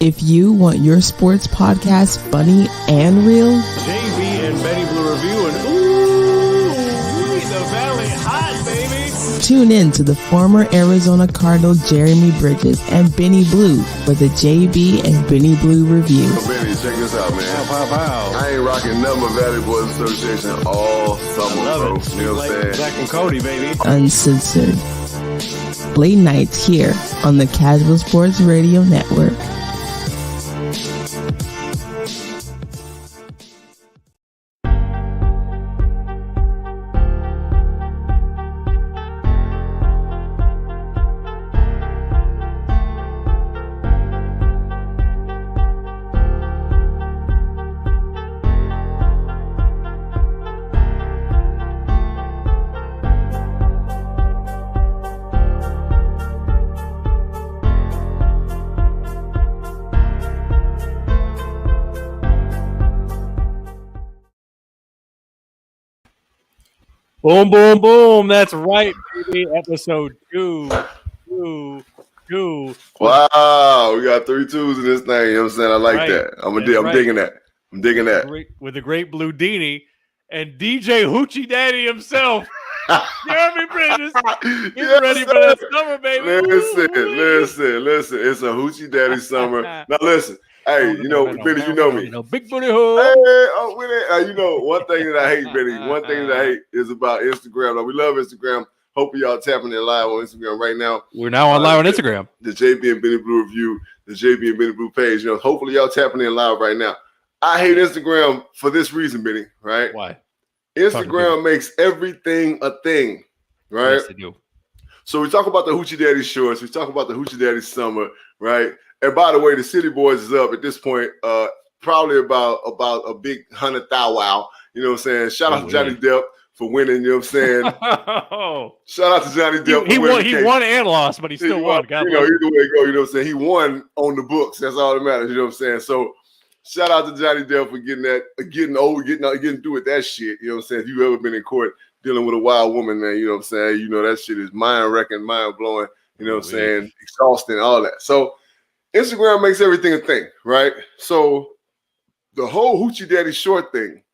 If you want your sports podcast funny and real, JB and Benny Blue Review, and ooh, the Valley hot, baby. Tune in to the former Arizona Cardinal Jeremy Bridges and Benny Blue for the JB and Benny Blue Review. Benny, check this out, man. Pow. I ain't rocking nothing but Valley Boys Association all summer, bro. You know what I'm saying? Zach and Cody, baby. Uncensored. Late nights here on the Casual Sports Radio Network. Boom, boom, boom. That's right, baby. Episode 2. Wow, we got 3 2s in this thing. You know what I'm saying? I like Right. that. I'm That's digging that. I'm digging that. With the great Blue Dini and DJ Hoochie Daddy himself. Jeremy Bridges. Get Yes, ready for sir. that summer, baby. Listen. It's a Hoochie Daddy summer. Now listen. Hey, you know, Benny, you know me. Big booty hole. Hey, with it. You know, one thing that I hate, Benny, is about Instagram. Now, we love Instagram. Hope y'all tapping in live on Instagram right now. We're now on live on Instagram. The JB and Benny Blue Review, the JB and Benny Blue page. You know, hopefully y'all tapping in live right now. I hate Instagram for this reason, Benny, right? Why? Instagram makes everything a thing, right? Yes, they do. So we talk about the Hoochie Daddy shorts. We talk about the Hoochie Daddy summer, right? And by the way, the City Boys is up at this point, probably about a big 100 thou wow. You know what I'm saying? Shout out to Johnny Depp for winning. You know what I'm saying? Shout out to Johnny Depp. He won and lost, but he still won. You know, either way it go. You know what I'm saying? He won on the books. That's all that matters. You know what I'm saying? So shout out to Johnny Depp for getting through with that shit. You know what I'm saying? If you've ever been in court dealing with a wild woman, man, you know what I'm saying? You know that shit is mind-wrecking, mind-blowing. You know what I'm saying? Exhausting, all that. So Instagram makes everything a thing, right? So the whole Hoochie Daddy short thing,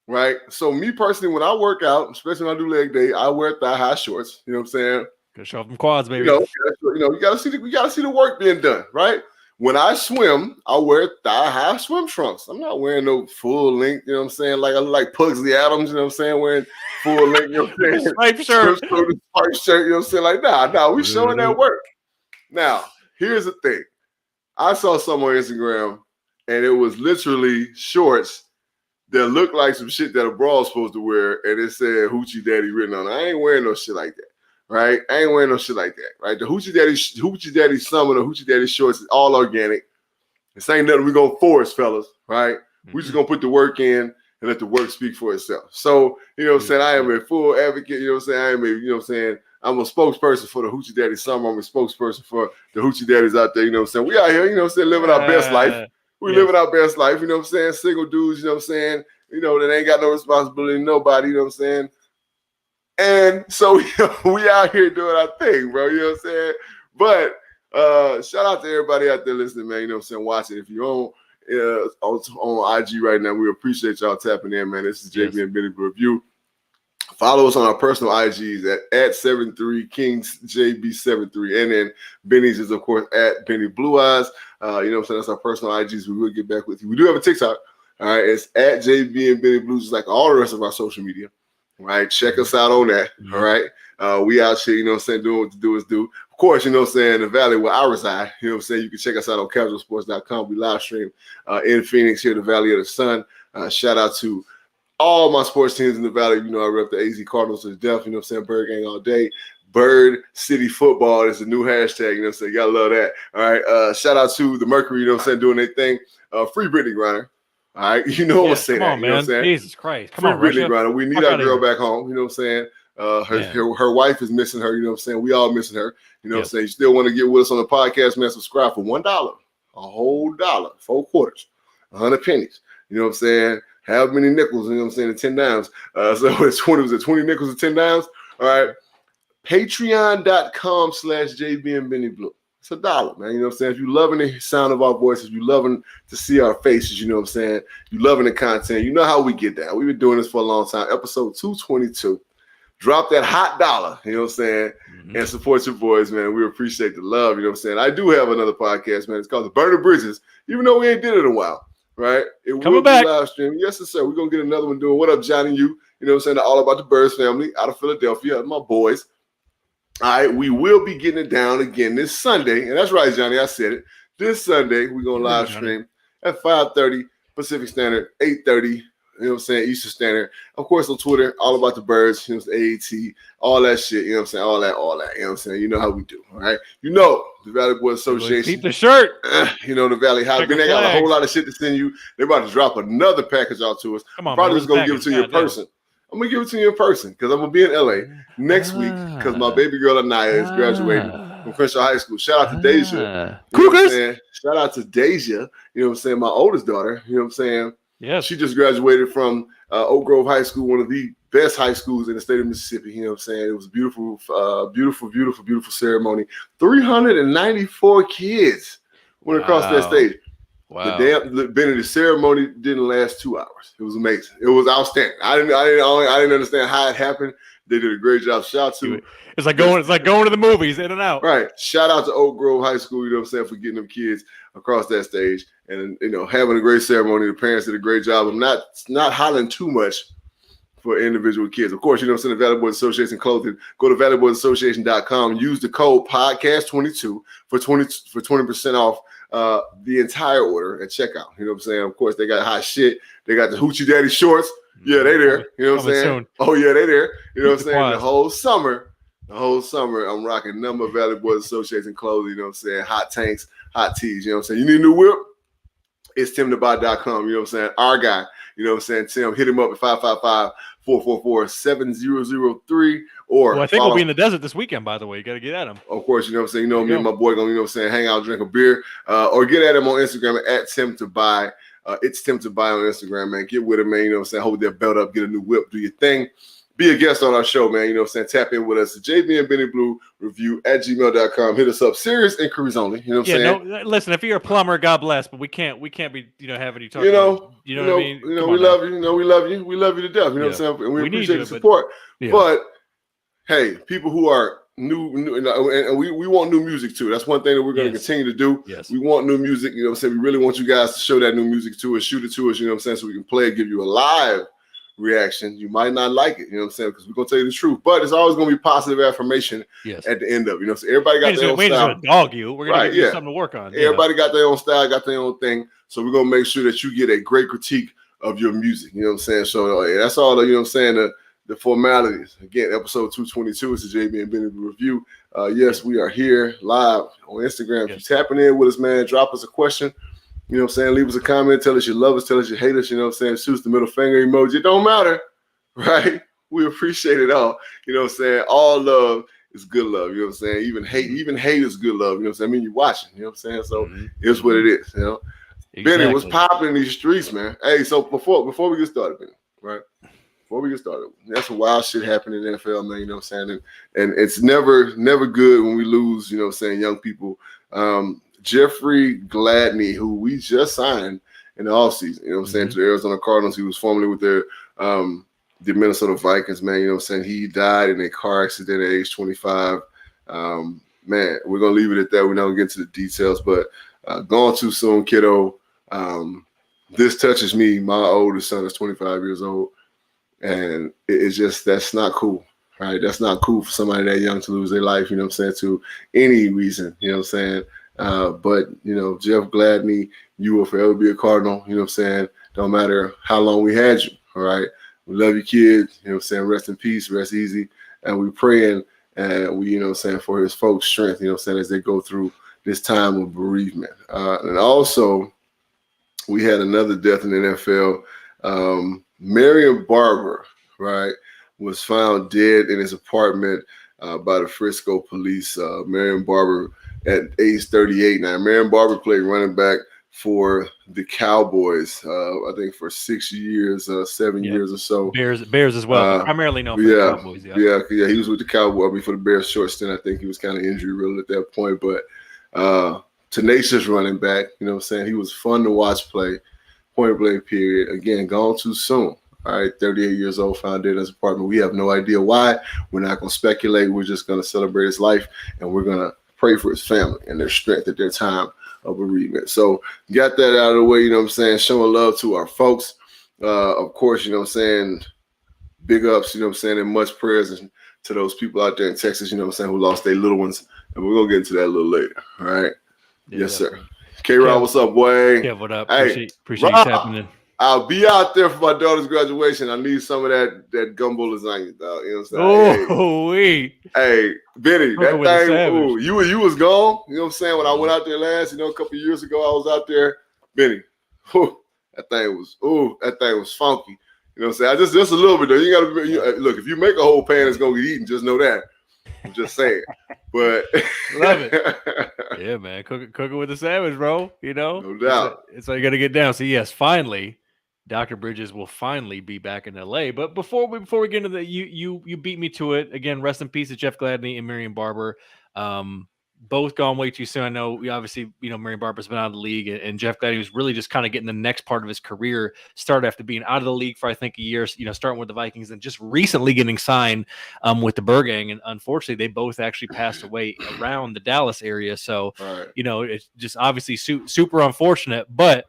right? So me personally, when I work out, especially when I do leg day, I wear thigh-high shorts. You know what I'm saying? Good show them quads, baby. You know, you gotta see the work being done, right? When I swim, I wear thigh-high swim trunks. I'm not wearing no full length, you know what I'm saying? Like I look like Pugsley Adams, you know what I'm saying? Wearing full length, you know what I'm saying? Striped shirt. Striped shirt, you know what I'm saying? Like, nah, we showing that work. Now, here's the thing. I saw some on Instagram, and it was literally shorts that looked like some shit that a broad's supposed to wear, and it said Hoochie Daddy written on it. I ain't wearing no shit like that, right? I ain't wearing no shit like that, right? The Hoochie Daddy summer, the Hoochie Daddy shorts is all organic. This ain't nothing we gonna force, fellas, right? We just gonna put the work in and let the work speak for itself. So, you know what I'm saying? I am a full advocate, you know what I'm saying? I'm a spokesperson for the Hoochie Daddy summer. I'm a spokesperson for the Hoochie Daddies out there, you know what I'm saying? We out here, you know what I'm saying, living our best life. We living our best life, you know what I'm saying? Single dudes, you know what I'm saying? You know, that ain't got no responsibility to nobody, you know what I'm saying? And so we out here doing our thing, bro, you know what I'm saying? But shout out to everybody out there listening, man, you know what I'm saying, watching. If you're on IG right now, we appreciate y'all tapping in, man. This is JB and Benny Blue Review. Follow us on our personal IGs at 73KingsJB73. And then Benny's is, of course, at Benny Blue Eyes. You know what I'm saying? That's our personal IGs. We will get back with you. We do have a TikTok. All right. It's at JB and Benny Blue, just like all the rest of our social media. All right. Check us out on that. All right. We out here, you know what I'm saying, doing what to do is do. Of course, you know what I'm saying, the valley where I reside, you know what I'm saying, you can check us out on casualsports.com. We live stream in Phoenix here, the Valley of the Sun. Shout out to all my sports teams in the Valley. You know, I rep the AZ Cardinals to death. You know what I'm saying? Bird Gang all day. Bird City Football is the new hashtag. You know what I'm saying? Gotta love that. All right. Shout out to the Mercury, you know what I'm saying, doing their thing. Free Brittany Griner. All right. You know what I'm saying? Come on, man. You know what I'm saying? Jesus Christ. Come Free on, Brittany Russia. Griner. We need our girl back home. You know what I'm saying? Her wife is missing her. You know what I'm saying? We all missing her. You know what I'm saying? You still want to get with us on the podcast, man? Subscribe for $1. A whole dollar. 4 quarters. 100 pennies. You know what I'm saying? How many nickels, you know what I'm saying, 10 dimes. So it's 20 nickels and 10 dimes. All right. Patreon.com/JB and Benny Blue. It's $1, man. You know what I'm saying? If you loving the sound of our voices, you loving to see our faces, you know what I'm saying? You loving the content. You know how we get down. We've been doing this for a long time. Episode 222. Drop that hot dollar, you know what I'm saying? And support your boys, man. We appreciate the love, you know what I'm saying? I do have another podcast, man. It's called The Burning Bridges, even though we ain't did it in a while, right? It Coming will back. be live stream. Yes, sir. We're going to get another one doing. What up, Johnny? You know what I'm saying? All about the Birds family out of Philadelphia, my boys. All right, we will be getting it down again this Sunday. And that's right, Johnny, I said it. This Sunday, we're going to live stream at 5:30 Pacific Standard, 8:30, you know what I'm saying, Eastern Standard. Of course, on Twitter, all about the Birds, you know, AAT, all that shit, you know what I'm saying, all that, you know what I'm saying. You know how we do, all right? You know, the Valley Boys Association. Keep the shirt. You know, the Valley House. They got a whole lot of shit to send you. They're about to drop another package out to us. Come on, probably just going to give it to you in person. I'm going to give it to you in person because I'm going to be in LA next week because my baby girl Anaya is graduating from Crenshaw High School. Shout out to Deja. Cougars. Shout out to Deja, you know what I'm saying, my oldest daughter, you know what I'm saying. Yeah. She just graduated from Oak Grove High School, one of the best high schools in the state of Mississippi, you know what I'm saying. It was a beautiful, beautiful ceremony. 394 kids went across that stage. Wow. The ceremony didn't last 2 hours. It was amazing. It was outstanding. I didn't understand how it happened. They did a great job. Shout out to it's like going to the movies, in and out. Right. Shout out to Oak Grove High School, you know what I'm saying, for getting them kids across that stage and, you know, having a great ceremony. The parents did a great job of not hollering too much for individual kids. Of course, you know what I'm saying, the Valley Boys Association clothing. Go to valleyboysassociation.com. Use the code podcast22 for 20% off the entire order at checkout. You know what I'm saying? Of course, they got hot shit. They got the Hoochie Daddy shorts. Yeah, they there. You know what I'm saying? Soon. Oh, yeah, they there. You know what I'm saying? The whole summer, I'm rocking number of Valley Boys Association clothing. You know what I'm saying? Hot tanks, hot tees. You know what I'm saying? You need a new whip? It's timtobuy.com. You know what I'm saying? Our guy. You know what I'm saying? Tim, hit him up at 555-444-7003. Or I think we'll be in the desert this weekend, by the way. You got to get at him. Of course, you know what I'm saying? You know, me and my boy going, you know what I'm saying, hang out, drink a beer. Or get at him on Instagram at Tim to Buy. It's Tim to Buy on Instagram, man. Get with him, man. You know what I'm saying? Hold that belt up, get a new whip, do your thing. Be a guest on our show, man. You know what I'm saying? Tap in with us. The JB and Benny Blue review at gmail.com. Hit us up. Serious inquiries only. You know what I'm saying? No, listen, if you're a plumber, God bless, but we can't be, you know, having you talk what I mean? You know, we love you. You know, we love you. We love you to death. You know what I'm saying? And we appreciate the support. But hey, people who are new and we want new music too. That's one thing that we're going to continue to do. Yes. We want new music. You know what I'm saying? We really want you guys to show that new music to us, shoot it to us, you know what I'm saying? So we can play it, give you a live reaction. You might not like it, you know what I'm saying? Because we're going to tell you the truth. But it's always going to be positive affirmation at the end of it. You know, so everybody got their own style. We're just going to dog you. We're going to give you something to work on. Everybody got their own style, got their own thing. So we're going to make sure that you get a great critique of your music. You know what I'm saying? So that's all the, you know what I'm saying, the formalities. Again, episode 222 is the JB and Benny review. Yes, we are here live on Instagram. If you're tapping in with us, man, drop us a question. You know what I'm saying? Leave us a comment. Tell us you love us. Tell us you hate us. You know what I'm saying? Shoot us the middle finger emoji. It don't matter, right? We appreciate it all. You know what I'm saying? All love is good love. You know what I'm saying? Even hate is good love. You know what I'm saying? I mean, you're watching. You know what I'm saying? So it's what it is. You know? Exactly. Benny, what's popping in these streets, man? Hey, so before we get started, Benny, right? Before we get started, that's some wild shit happening in the NFL, man. You know what I'm saying? And it's never good when we lose, you know what I'm saying, young people. Jeffrey Gladney, who we just signed in the offseason, you know what I'm saying, to the Arizona Cardinals. He was formerly with the Minnesota Vikings, man. You know what I'm saying? He died in a car accident at age 25. Man, we're going to leave it at that. We're not going to get into the details, but gone too soon, kiddo. This touches me. My oldest son is 25 years old. And it's just, that's not cool, right? That's not cool for somebody that young to lose their life, you know what I'm saying, to any reason, you know what I'm saying? But, you know, Jeff Gladney, you will forever be a Cardinal, you know what I'm saying? Don't matter how long we had you, all right? We love you, kids, you know what I'm saying? Rest in peace, rest easy. And we praying, and we, you know what I'm saying, for his folks' strength, you know what I'm saying, as they go through this time of bereavement. And also, we had another death in the NFL. Marion Barber, right, was found dead in his apartment by the Frisco police. Marion Barber at age 38. Now, Marion Barber played running back for the Cowboys, I think for 6 years, 7 years or so. Bears as well, primarily known for the Cowboys. Yeah, he was with the Cowboys. I mean, for the Bears short stint, I think he was kind of injury riddled at that point. But Tenacious running back. You know what I'm saying? He was fun to watch play. Point blank period. Again, gone too soon. All right, 38 years old, found dead in his apartment. We have no idea why. We're not going to speculate. We're just going to celebrate his life, and we're going to pray for his family and their strength at their time of bereavement. So got that out of the way, you know what I'm saying? Showing love to our folks. Of course, you know what I'm saying? Big ups, you know what I'm saying? And much prayers to those people out there in Texas, you know what I'm saying, who lost their little ones. And we're going to get into that a little later. All right? Yeah, yes, definitely. sir. K-Rod, what's up, boy? Yeah, what up? Hey, appreciate you tapping in. I'll be out there for my daughter's graduation. I need some of that gumbo lasagna, dog. You know what I'm saying? Oh, hey, Benny, Cooking that thing, ooh, you was gone. You know what I'm saying? When I went out there last, a couple of years ago, I was out there. Benny, that thing was funky. You know what I'm saying? Just a little bit though. You gotta look, if you make a whole pan, it's gonna get eaten. Just know that. I'm just saying. But love it. Yeah, man. Cooking with the sandwich, bro. You know? No doubt. It's all you gotta get down. So yes, finally, Dr. Bridges will finally be back in LA. But before we get into the you beat me to it. Again, rest in peace to Jeff Gladney and Marion Barber. Both gone way too soon. I know we obviously, Marion Barber's been out of the league, and Jeff Gladney was really just kind of getting the next part of his career started after being out of the league for, I think, a year, starting with the Vikings and just recently getting signed with the Burgang. And unfortunately, they both actually passed away around the Dallas area. So, right. It's just obviously super unfortunate. But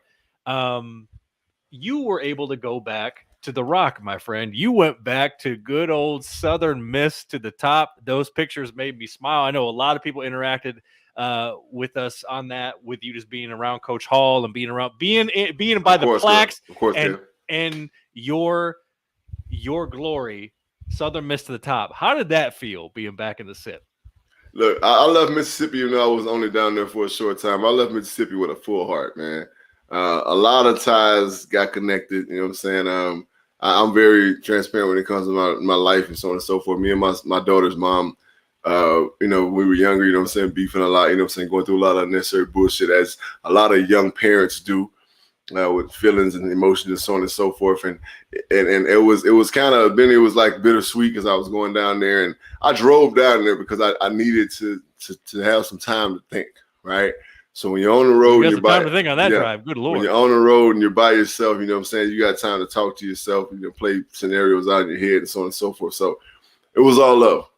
you were able to go back to the Rock, my friend. You went back to good old Southern Miss to the top. Those pictures made me smile. I know a lot of people interacted with us on that, with you just being around Coach Hall and being by the plaques, of course, and your glory, Southern Miss to the top. How did that feel, being back in the SIP? Look, I left Mississippi, even though I was only down there for a short time. I left Mississippi with a full heart, man. A lot of ties got connected. You know what I'm saying? I'm very transparent when it comes to my life and so on and so forth. Me and my daughter's mom, we were younger, you know what I'm saying, beefing a lot, you know what I'm saying, going through a lot of unnecessary bullshit, as a lot of young parents do, with feelings and emotions and so on and so forth. And it was kind of, then it was like bittersweet because I was going down there, and I drove down there because I needed to have some time to think, right? So when you're on the road, you got time to think on that drive. Good Lord. When you're on the road and you're by yourself, you know what I'm saying, you got time to talk to yourself, play scenarios out in your head and so on and so forth. So it was all love.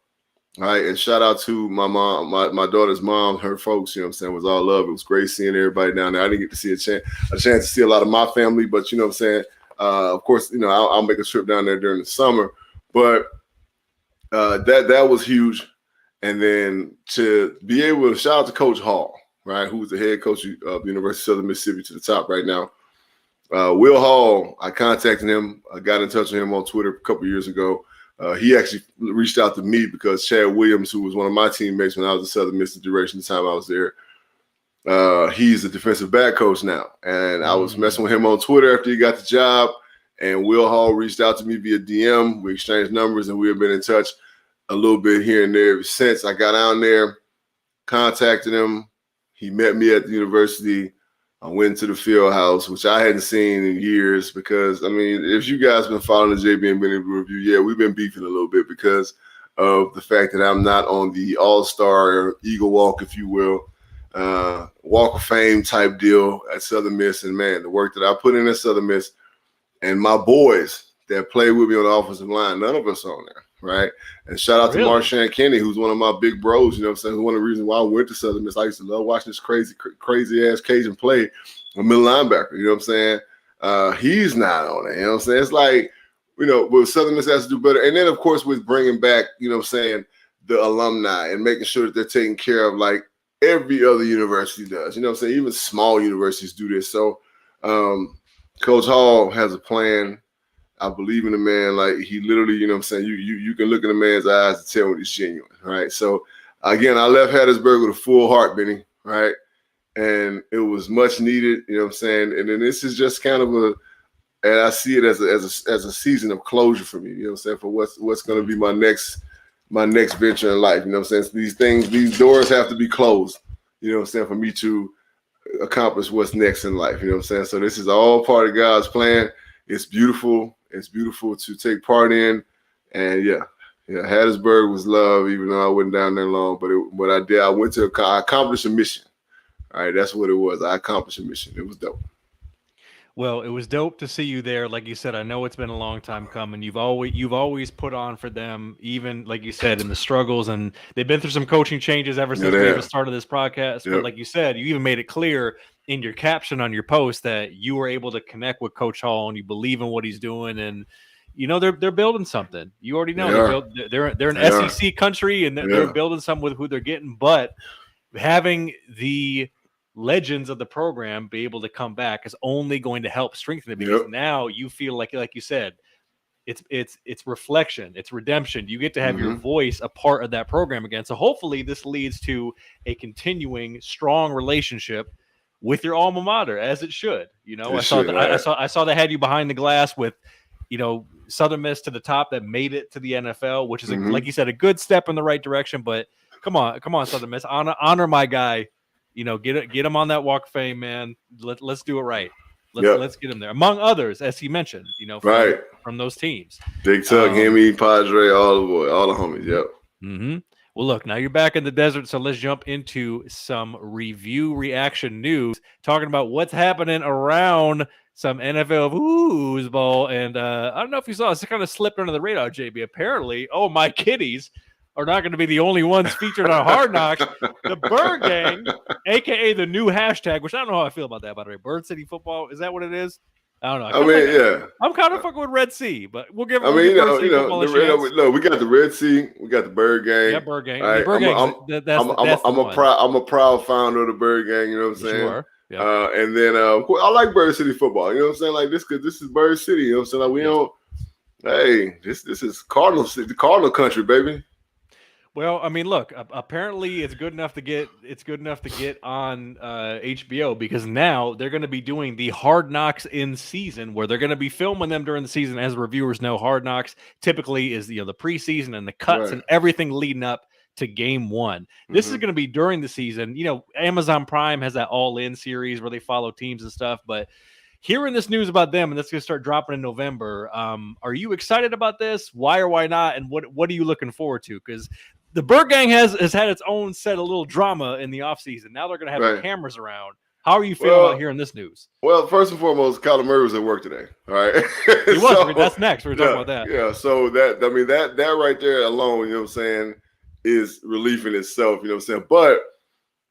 All right. And shout out to my mom, my daughter's mom, her folks, you know what I'm saying, it was all love. It was great seeing everybody down there. I didn't get to see a chance to see a lot of my family, but you know what I'm saying? Of course, I'll make a trip down there during the summer. But that was huge. And then to be able to shout out to Coach Hall, right, who's the head coach of the University of Southern Mississippi to the top right now. Will Hall, I contacted him. I got in touch with him on Twitter a couple years ago. He actually reached out to me because Chad Williams, who was one of my teammates when I was at Southern Miss duration the time I was there, he's a defensive back coach now. And I was messing with him on Twitter after he got the job, and Will Hall reached out to me via DM. We exchanged numbers, and we have been in touch a little bit here and there ever since. I got down there, contacted him. He met me at the university. I went to the field house, which I hadn't seen in years because, if you guys been following the JB and Benny review, yeah, we've been beefing a little bit because of the fact that I'm not on the all-star Eagle Walk, if you will, Walk of Fame type deal at Southern Miss. And, man, the work that I put in at Southern Miss and my boys that play with me on the offensive line, none of us are on there. Right. And shout out to Marshawn Kenny, who's one of my big bros, you know what I'm saying? Who's one of the reasons why I went to Southern Miss. I used to love watching this crazy ass Cajun play, a middle linebacker, you know what I'm saying? He's not on it, you know what I'm saying? It's like, but Southern Miss has to do better. And then, of course, with bringing back, you know what I'm saying, the alumni and making sure that they're taken care of like every other university does. You know what I'm saying? Even small universities do this. So Coach Hall has a plan. I believe in the man. Like, he literally, you know what I'm saying, you can look in the man's eyes and tell when he's genuine, right? So, again, I left Hattiesburg with a full heart, Benny, right? And it was much needed, you know what I'm saying? And then this is just kind of and I see it as a season of closure for me, you know what I'm saying, for what's going to be my next venture in life, you know what I'm saying? These doors have to be closed, you know what I'm saying, for me to accomplish what's next in life, you know what I'm saying? So this is all part of God's plan. It's beautiful. It's beautiful to take part in. And Hattiesburg was love, even though I wasn't down there long. But what I did, I accomplished a mission. All right, that's what it was. I accomplished a mission. It was dope. Well, it was dope to see you there. Like you said, I know it's been a long time coming. You've always put on for them, even like you said, in the struggles, and they've been through some coaching changes ever since we even started this podcast. But like you said, you even made it clear in your caption on your post that you were able to connect with Coach Hall and you believe in what he's doing, and you know they're building something. You already know they're an SEC country, and they're building something with who they're getting. But having the legends of the program be able to come back is only going to help strengthen it, because now you feel like you said, it's reflection, it's redemption. You get to have your voice a part of that program again. So hopefully this leads to a continuing strong relationship with your alma mater, as it should. You know, I saw they had you behind the glass with, you know, Southern Miss to the top that made it to the NFL, which is like you said, a good step in the right direction. But come on, Southern Miss, honor my guy. You know, get him on that Walk of Fame, man. Let's do it right. Let's get him there. Among others, as he mentioned, you know, from those teams. Big Tuck, Hemi, Padre, all the homies. Yep. Mm-hmm. Well, look, now you're back in the desert, so let's jump into some review reaction news, talking about what's happening around some NFL foosball. And I don't know if you saw, it's kind of slipped under the radar, JB. Apparently, my kitties are not going to be the only ones featured on Hard Knocks. The Bird Gang, a.k.a. the new hashtag, which I don't know how I feel about that, by the way. Bird City Football, is that what it is? I don't know. I'm kind of fucking with Red Sea, but we'll give Bird City Football a chance. No, we got the Red Sea, we got the Bird Gang. Yeah, Bird Gang. Right. I'm a proud founder of the Bird Gang, you know what I'm saying? Sure. Yeah. And then I like Bird City Football, you know what I'm saying? Like this, because this is Bird City, you know what I'm saying? Like we don't, hey, this is Cardinal City, the Cardinal country, baby. Well, I mean, look, apparently it's good enough to get on HBO, because now they're going to be doing the Hard Knocks in season, where they're going to be filming them during the season. As reviewers know, Hard Knocks typically is the preseason and the cuts and everything leading up to game one. This is going to be during the season. You know, Amazon Prime has that All In series where they follow teams and stuff, but hearing this news about them, and that's going to start dropping in November, are you excited about this? Why or why not? And what are you looking forward to? Because the Bird Gang has had its own set of little drama in the offseason. Now they're going to have the cameras around. How are you feeling about hearing this news? Well, first and foremost, Kyler Murray was at work today. All right. He was. That's next. We're talking about that. Yeah. So that right there alone, you know what I'm saying, is relief in itself, you know what I'm saying? But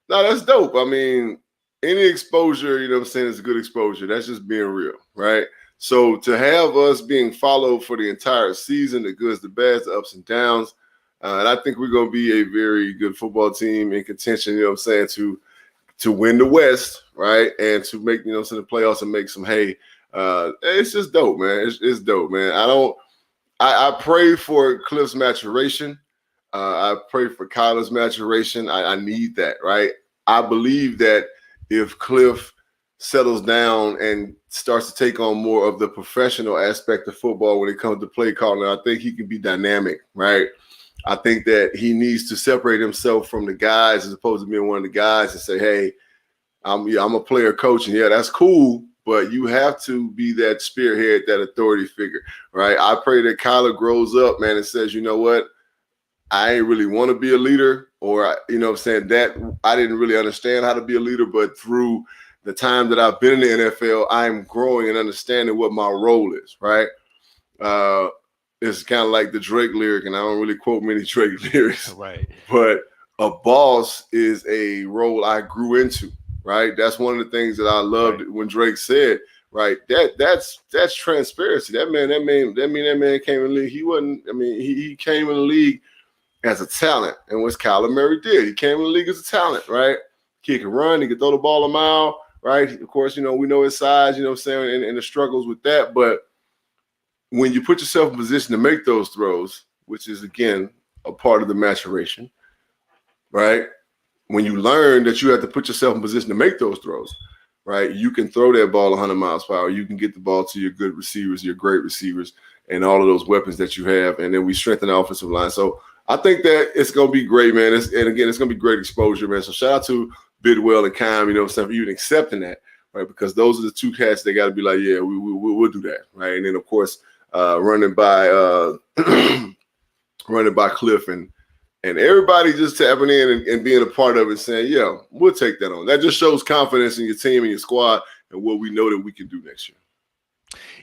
no, that's dope. I mean, any exposure, you know what I'm saying, is a good exposure. That's just being real, right? So to have us being followed for the entire season, the goods, the bads, the ups and downs, and I think we're going to be a very good football team in contention, you know what I'm saying, to win the West, right? And to make, you know what I'm saying, the playoffs and make some hay. It's just dope, man. It's dope, man. I pray for Cliff's maturation. I pray for Kyler's maturation. I need that, right? I believe that if Cliff settles down and starts to take on more of the professional aspect of football when it comes to play calling, I think he can be dynamic, right? I think that he needs to separate himself from the guys as opposed to being one of the guys and say, hey, I'm a player coach, and that's cool, but you have to be that spearhead, that authority figure, right? I pray that Kyler grows up, man, and says, you know what, I ain't really want to be a leader, or, you know what I'm saying, that I didn't really understand how to be a leader, but through the time that I've been in the NFL, I'm growing and understanding what my role is, right? It's kind of like the Drake lyric, and I don't really quote many Drake lyrics, right? But a boss is a role I grew into, right? That's one of the things that I loved when Drake said, right? That's transparency. That man came in the league. He wasn't. I mean, he came in the league as a talent, and what Kyler Murray did, he came in the league as a talent, right? He can run, he can throw the ball a mile, right? Of course, you know, we know his size, you know what I'm saying, and the struggles with that, but when you put yourself in position to make those throws, which is, again, a part of the maturation, right? When you learn that you have to put yourself in position to make those throws, right? You can throw that ball 100 miles per hour. You can get the ball to your good receivers, your great receivers, and all of those weapons that you have. And then we strengthen the offensive line. So I think that it's going to be great, man. It's going to be great exposure, man. So shout out to Bidwell and Kime, you know, for even accepting that, right? Because those are the two cats that got to be like, yeah, we'll do that, right? And then, of course, running by Cliff and And everybody just tapping in and being a part of it, saying, yeah, we'll take that on. That just shows confidence in your team and your squad and what we know that we can do next year.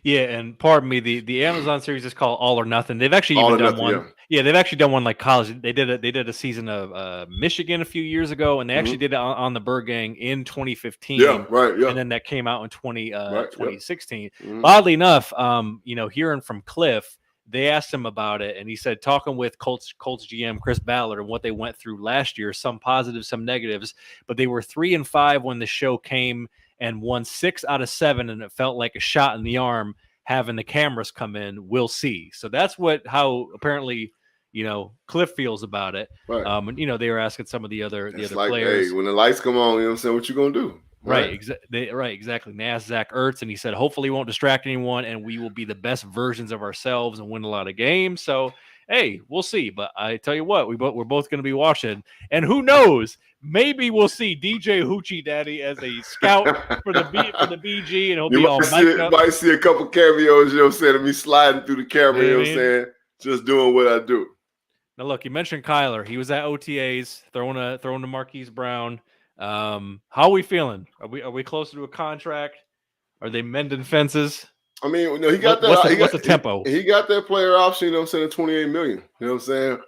Yeah, and pardon me, the Amazon series is called All or Nothing. They've actually even done one. Yeah, they've actually done one like college. They did a season of Michigan a few years ago, and they actually did it on the Bird Gang in 2015. Yeah, right. Yeah, and then that came out in 2016. Yep. Oddly enough, hearing from Cliff, they asked him about it, and he said talking with Colts GM Chris Ballard and what they went through last year, some positives, some negatives, but they were 3-5 when the show came and won 6 out of 7, and it felt like a shot in the arm having the cameras come in. We'll see. So that's how apparently Cliff feels about it. Right. And they were asking some of the other like, players. Hey, when the lights come on, you know what I'm saying, what you gonna do? Right, exactly. And they asked Zach Ertz, and he said, hopefully it won't distract anyone, and we will be the best versions of ourselves and win a lot of games. So, hey, we'll see. But I tell you what, we're both going to be watching. And who knows, maybe we'll see DJ Hoochie Daddy as a scout for the BG, and he'll be all mic'd up. Might see a couple cameos, you know what I'm saying, of me sliding through the camera, you know what I'm saying, just doing what I do. Now, look, you mentioned Kyler. He was at OTAs, throwing to Marquise Brown. How are we feeling? Are we closer to a contract? Are they mending fences? I mean, he got that. What's the tempo? He got that player option, you know what I'm saying, $28 million. You know what I'm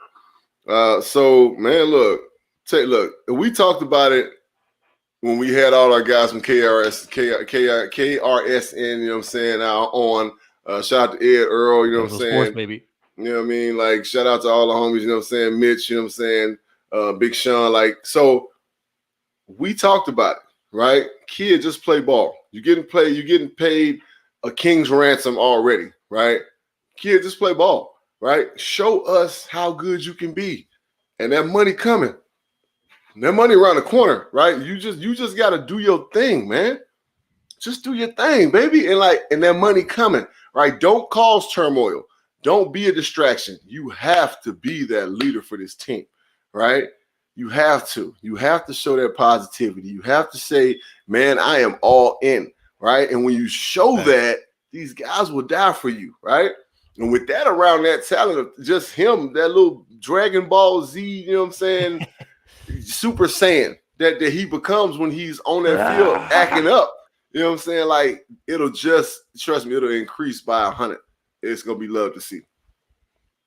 saying? So, man, look, we talked about it when we had all our guys from KRSN, you know what I'm saying, on. Shout out to Ed Earl, you know what I'm saying? Sports, baby. You know what I mean? Like, shout out to all the homies, you know what I'm saying? Mitch, you know what I'm saying? Big Sean, so we talked about it, right? Kid, just play ball. You're getting paid a king's ransom already, right? Kid, just play ball, right? Show us how good you can be. And that money coming. That money around the corner, right? You just got to do your thing, man. Just do your thing, baby. And that money coming, right? Don't cause turmoil. Don't be a distraction. You have to be that leader for this team, right? You have to show that positivity. You have to say, man, I am all in, right? And when you show that, these guys will die for you, right? And with that around that talent of just him, that little Dragon Ball Z, you know what I'm saying, Super Saiyan that he becomes when he's on that field acting up, you know what I'm saying? Like, it'll just, trust me, it'll increase by 100. It's going to be love to see.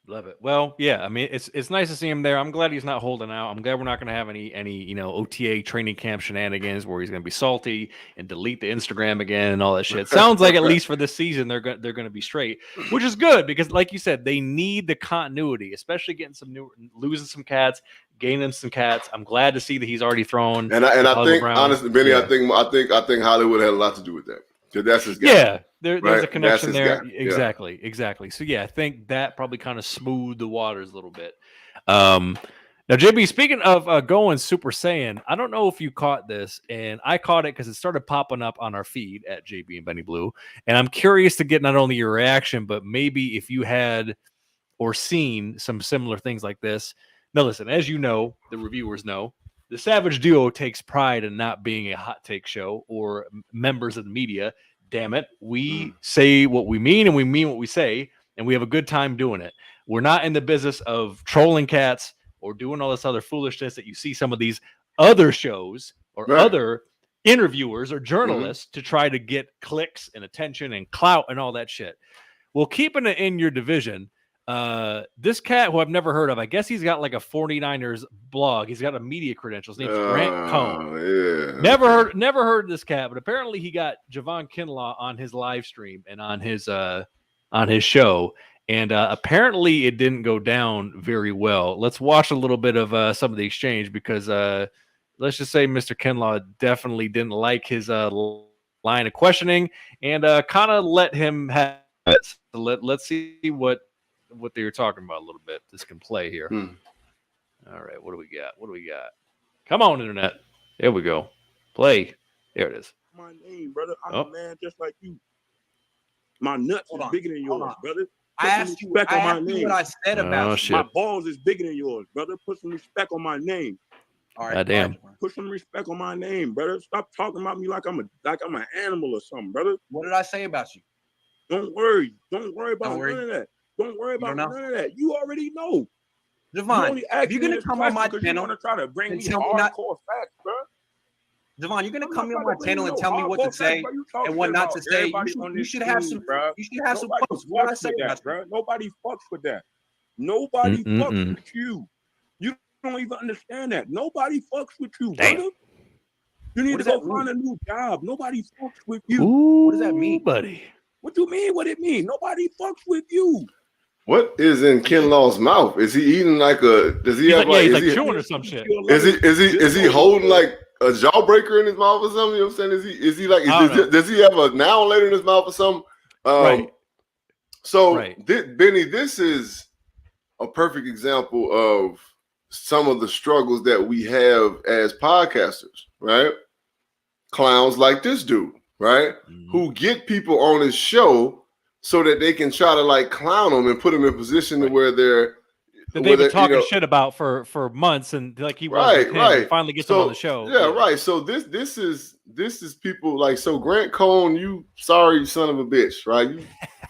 Love it. Well, yeah, I mean, it's nice to see him there. I'm glad he's not holding out. I'm glad we're not going to have any OTA training camp shenanigans where he's going to be salty and delete the Instagram again and all that shit. Sounds like at least for this season they're going to be straight, which is good because, like you said, they need the continuity, especially getting losing some cats, gaining some cats. I'm glad to see that he's already thrown. And I think honestly, Benny, I think Hollywood had a lot to do with that. That's his guy. Yeah, there's a connection there. Guy. Exactly. So yeah, I think that probably kind of smoothed the waters a little bit. Now, JB, speaking of going Super Saiyan, I don't know if you caught this, and I caught it because it started popping up on our feed at JB and Benny Blue, and I'm curious to get not only your reaction, but maybe if you had or seen some similar things like this. Now, listen, as you know, the reviewers know, the Savage Duo takes pride in not being a hot take show or members of the media. Damn it. We say what we mean and we mean what we say, and we have a good time doing it. We're not in the business of trolling cats or doing all this other foolishness that you see some of these other shows or other interviewers or journalists to try to get clicks and attention and clout and all that shit. Well, keeping it in your division, this cat who I've never heard of, I guess he's got like a 49ers blog. He's got a media credentials. His name's Grant Cohn. Yeah. Never heard of this cat, but apparently he got Javon Kinlaw on his live stream and on his show. And apparently it didn't go down very well. Let's watch a little bit of some of the exchange because let's just say Mr. Kinlaw definitely didn't like his line of questioning and kind of let him have it. So let's see what they were talking about a little bit. This can play here. All right, what do we got? Come on, internet. There we go. Play. There it is. My name, brother. I'm a man just like you. My nuts is bigger than yours, brother. I asked you what I said about you. My balls is bigger than yours, brother. Put some respect on my name. All right, goddamn. Put some respect on my name, brother. Stop talking about me like I'm an animal or something, brother. What did I say about you? Don't worry about none of that. Don't worry about none of that. You already know. Javon, if you're gonna come on my channel, you want to try to bring me tell me hardcore facts, bro. Javon, you're gonna come on my channel and tell me what to say and what not to say. You should have some, bro. You should have some posts. What I say about bro. Nobody fucks with that. Nobody fucks with you. You don't even understand that. Nobody fucks with you, brother. You need to go find a new job. Nobody fucks with you. What does that mean, buddy? What you mean? What it mean? Nobody fucks with you. What is in Ken Law's mouth? Is he eating like a? Does he have like, like? he's like chewing or some shit. Is he holding like a jawbreaker in his mouth or something? You know what I'm saying? Is he like? Does he have a noun later in his mouth or something? Right. So, Benny, this is a perfect example of some of the struggles that we have as podcasters, right? Clowns like this dude, right? Who get people on his show so that they can try to like clown them and put them in position to where they've been talking shit about for months, and like he was and finally gets them on the show. Yeah, right. So this is people like, so Grant Cohn, you sorry son of a bitch, right? You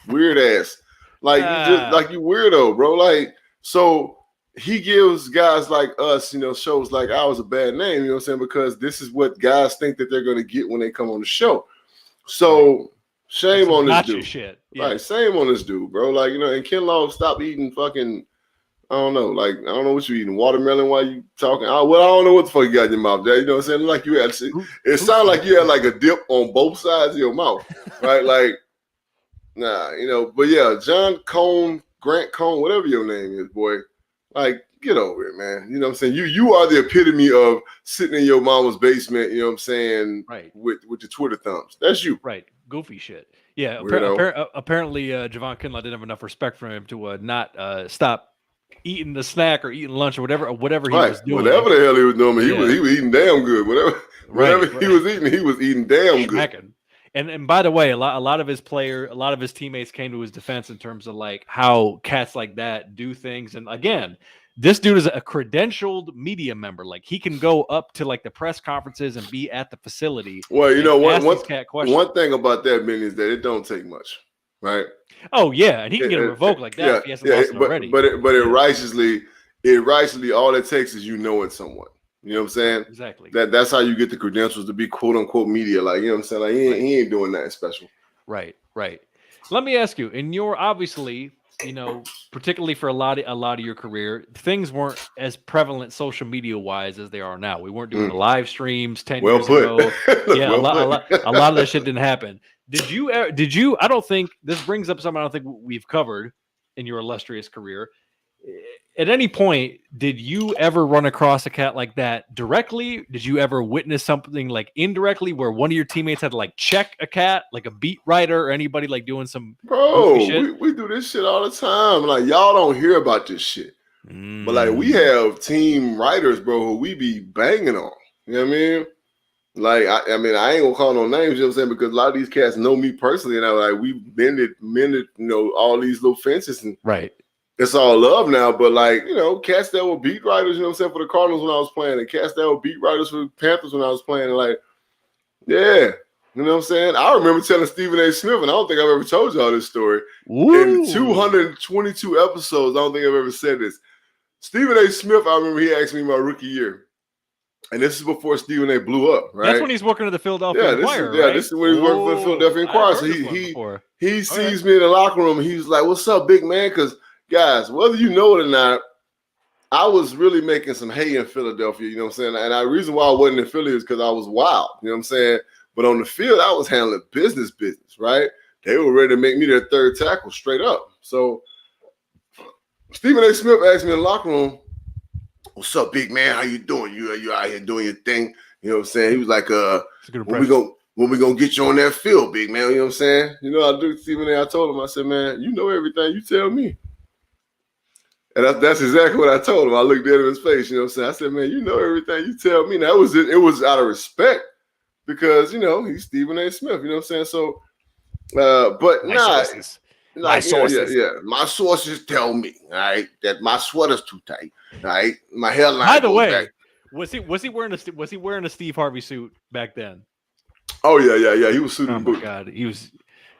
weird ass. Like you just like you weirdo, bro. Like, so he gives guys like us, shows like ours a bad name, you know what I'm saying? Because this is what guys think that they're gonna get when they come on the show. So shame on this dude. Shit. Yeah. Right, shame on this dude, bro. Like, and Ken Law, stop eating fucking, I don't know, like, I don't know what you eating, watermelon while you talking. I don't know what the fuck you got in your mouth, Dad. You know what I'm saying? Like you had, it sounded like you had like a dip on both sides of your mouth, right? Like, nah, but yeah, John Cone, Grant Cone, whatever your name is, boy, like, get over it, man. You know what I'm saying? You are the epitome of sitting in your mama's basement, you know what I'm saying? Right. With your Twitter thumbs. That's you. Right. Goofy shit. Yeah. Apparently, Javon Kinlaw didn't have enough respect for him to not stop eating the snack or eating lunch or whatever he was doing. Whatever the hell he was doing, he was eating damn good. Whatever he was eating damn good. And by the way, a lot of his teammates came to his defense in terms of like how cats like that do things. And again, this dude is a credentialed media member. Like, he can go up to like the press conferences and be at the facility. Well, one thing about that, Benny, is that it don't take much, right? Oh yeah, and he can get him revoked like that if he hasn't lost it already. But it righteously, all it takes is knowing someone. You know what I'm saying? Exactly. That's how you get the credentials to be quote unquote media. Like, you know what I'm saying? Like, he ain't doing nothing special. Right. Let me ask you, and you're obviously, particularly for a lot of your career, things weren't as prevalent social media wise as they are now. We weren't doing the live streams 10 years ago. Yeah, a lot of that shit didn't happen. Did you? I don't think this brings up something I don't think we've covered in your illustrious career. At any point, did you ever run across a cat like that directly? Did you ever witness something like indirectly where one of your teammates had to like check a cat, like a beat writer or anybody like doing some shit? We do this shit all the time. Like, y'all don't hear about this shit. But like, we have team writers, bro, who we be banging on. You know what I mean? Like, I ain't gonna call no names, you know what I'm saying? Because a lot of these cats know me personally, and like, we mended, all these little fences, and right. It's all love now, but like, cats that were beat writers, you know what I'm saying, for the Cardinals when I was playing, and cats that were beat writers for the Panthers when I was playing, and like, yeah, you know what I'm saying? I remember telling Stephen A. Smith, and I don't think I've ever told y'all this story. Ooh. In 222 episodes, I don't think I've ever said this. Stephen A. Smith, I remember he asked me my rookie year. And this is before Stephen A. blew up, right? That's when he's working at the Philadelphia Inquirer, right? This is when he's working for the Philadelphia Inquirer. So he sees me in the locker room, and he's like, "What's up, big man?" Because, guys, whether you know it or not, I was really making some hay in Philadelphia, you know what I'm saying? And the reason why I wasn't in Philly is because I was wild, you know what I'm saying? But on the field, I was handling business, right? They were ready to make me their third tackle straight up. So Stephen A. Smith asked me in the locker room, "What's up, big man? How you doing? You out here doing your thing?" You know what I'm saying? He was like, when we gonna get you on that field, big man? You know what I'm saying? I do Stephen A. I told him, I said, "Man, you know everything. You tell me." And that's exactly what I told him. I looked at him in his face, you know what I'm saying? I said, "Man, you know everything. You tell me." Now, it was out of respect because, he's Stephen A. Smith, you know what I'm saying? So, but sources. My sources tell me, all right, that my sweater's too tight, all right? My hairline. By the way, was he wearing a Steve Harvey suit back then? Oh yeah. He was suited and booted. Oh my God, he was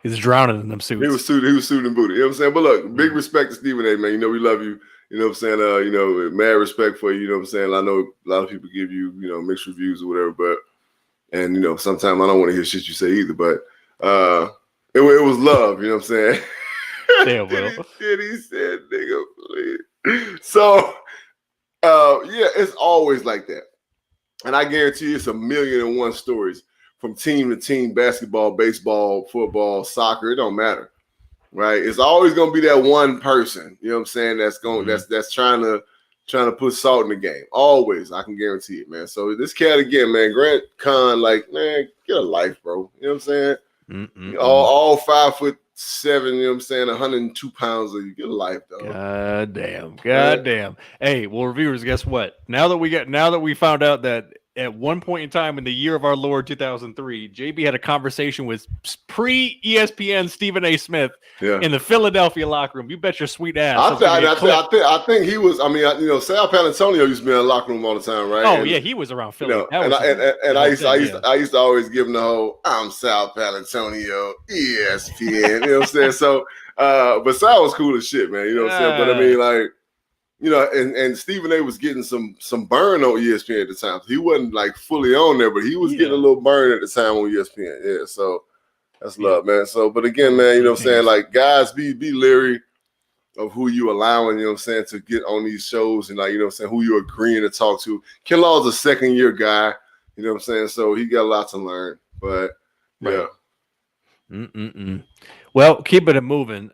drowning in them suits. He was suited and booted. You know what I'm saying? But look, big respect to Stephen A. Man. We love you. You know what I'm saying? You know, mad respect for you. You know what I'm saying? I know a lot of people give you, you know, mixed reviews or whatever, but and you know, sometimes I don't want to hear shit you say either. But it was love. You know what I'm saying? Damn, Will. He said, "Nigga, please." So yeah, it's always like that, and I guarantee you, it's 1,000,001 stories from team to team, basketball, baseball, football, soccer. It don't matter. Right, it's always gonna be that one person, you know what I'm saying, that's going that's trying to put salt in the game. Always, I can guarantee it, man. So this cat again, man, Grant Khan, like, man, get a life, bro. You know what I'm saying? All 5'7", you know what I'm saying, 102 pounds of you. Get a life, though. God damn. Hey, well, reviewers, guess what? Now that we found out that at one point in time in the year of our Lord 2003, JB had a conversation with pre-ESPN Stephen A. Smith in the Philadelphia locker room. You bet your sweet ass. I think he was. I mean, you know, Sal Palantonio used to be in the locker room all the time, right? Oh, yeah, he was around Philly. You know, I used to always give him the whole "I'm Sal Palantonio, ESPN." You know what I'm saying? So, but Sal was cool as shit, man. You know what I'm saying? But I mean, like, you know, and Stephen A. was getting some burn on ESPN at the time. He wasn't like fully on there, but he was getting a little burn at the time on ESPN. Yeah, so that's love, man. So, but again, man, you know what I'm saying? Like, guys, be leery of who you allowing, you know what I'm saying, to get on these shows, and like, you know what I'm saying, who you're agreeing to talk to. Kinlaw's a second-year guy, you know what I'm saying? So he got a lot to learn. But yeah. Well, keep it moving.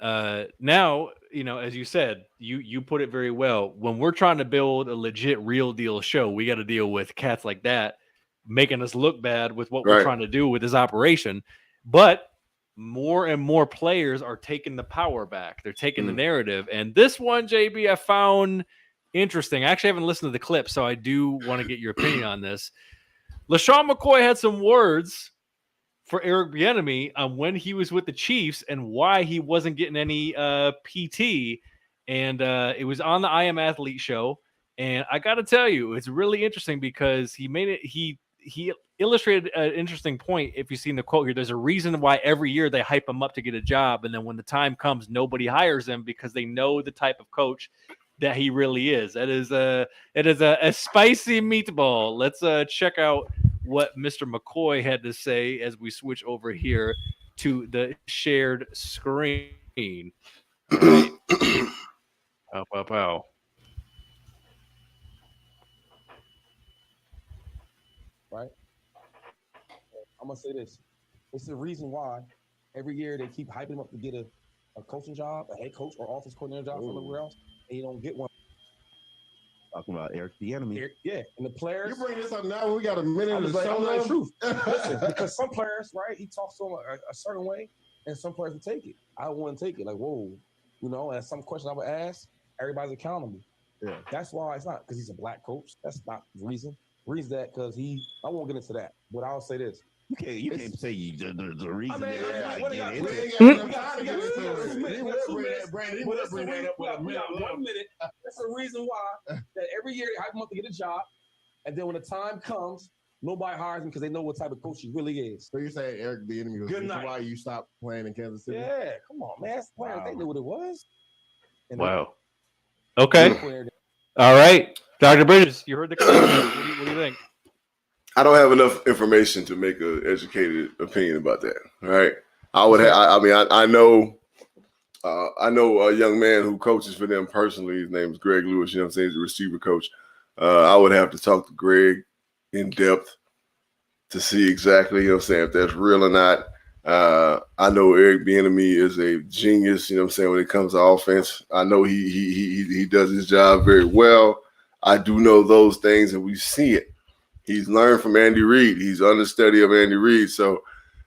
Now, you know, as you said, you put it very well. When we're trying to build a legit, real deal show, we got to deal with cats like that making us look bad with what we're trying to do with this operation. But more and more players are taking the power back. They're taking the narrative. And this one, JB, I found interesting. I actually haven't listened to the clip, so I do want to get your opinion on this. LaShawn McCoy had some words for Eric Bieniemy on when he was with the Chiefs and why he wasn't getting any PT. And it was on the I Am Athlete show. And I got to tell you, it's really interesting because he made it. He illustrated an interesting point. If you've seen the quote here, there's a reason why every year they hype him up to get a job. And then when the time comes, nobody hires him because they know the type of coach that he really is. It is a spicy meatball. Let's check out what Mr. McCoy had to say as we switch over here to the shared screen. Right. Pow. Right? I'm going to say this. It's the reason why every year they keep hyping him up to get a coaching job, a head coach or office coordinator job somewhere else, and you don't get one. Talking about Eric Bieniemy. Yeah, and the players. You bring this up now. We got a minute to show the truth. Listen, because some players, right? He talks to them a certain way, and some players will take it. I don't want to take it. Like, whoa, you know. And some questions I would ask, everybody's accountable. Yeah, that's why it's not because he's a black coach. That's not the reason. Reason that because I won't get into that. But I'll say this. You can't say the reason. I mean, one minute. That's the reason why that every year they hype him up to get a job, and then when the time comes, nobody hires him because they know what type of coach he really is. So you're saying Eric Bieniemy was the reason why you stopped playing in Kansas City? Yeah, come on, man. That's players. They knew what it was. And wow. Okay. All right, Dr. Bridges, you heard the clip. What do you think? I don't have enough information to make an educated opinion about that. All right. I would have, I know a young man who coaches for them personally. His name is Greg Lewis. You know what I'm saying? He's a receiver coach. I would have to talk to Greg in depth to see exactly, you know what I'm saying, if that's real or not. I know Eric Bieniemy is a genius, you know what I'm saying, when it comes to offense. I know he does his job very well. I do know those things, and we see it. He's learned from Andy Reid. He's understudy of Andy Reid. So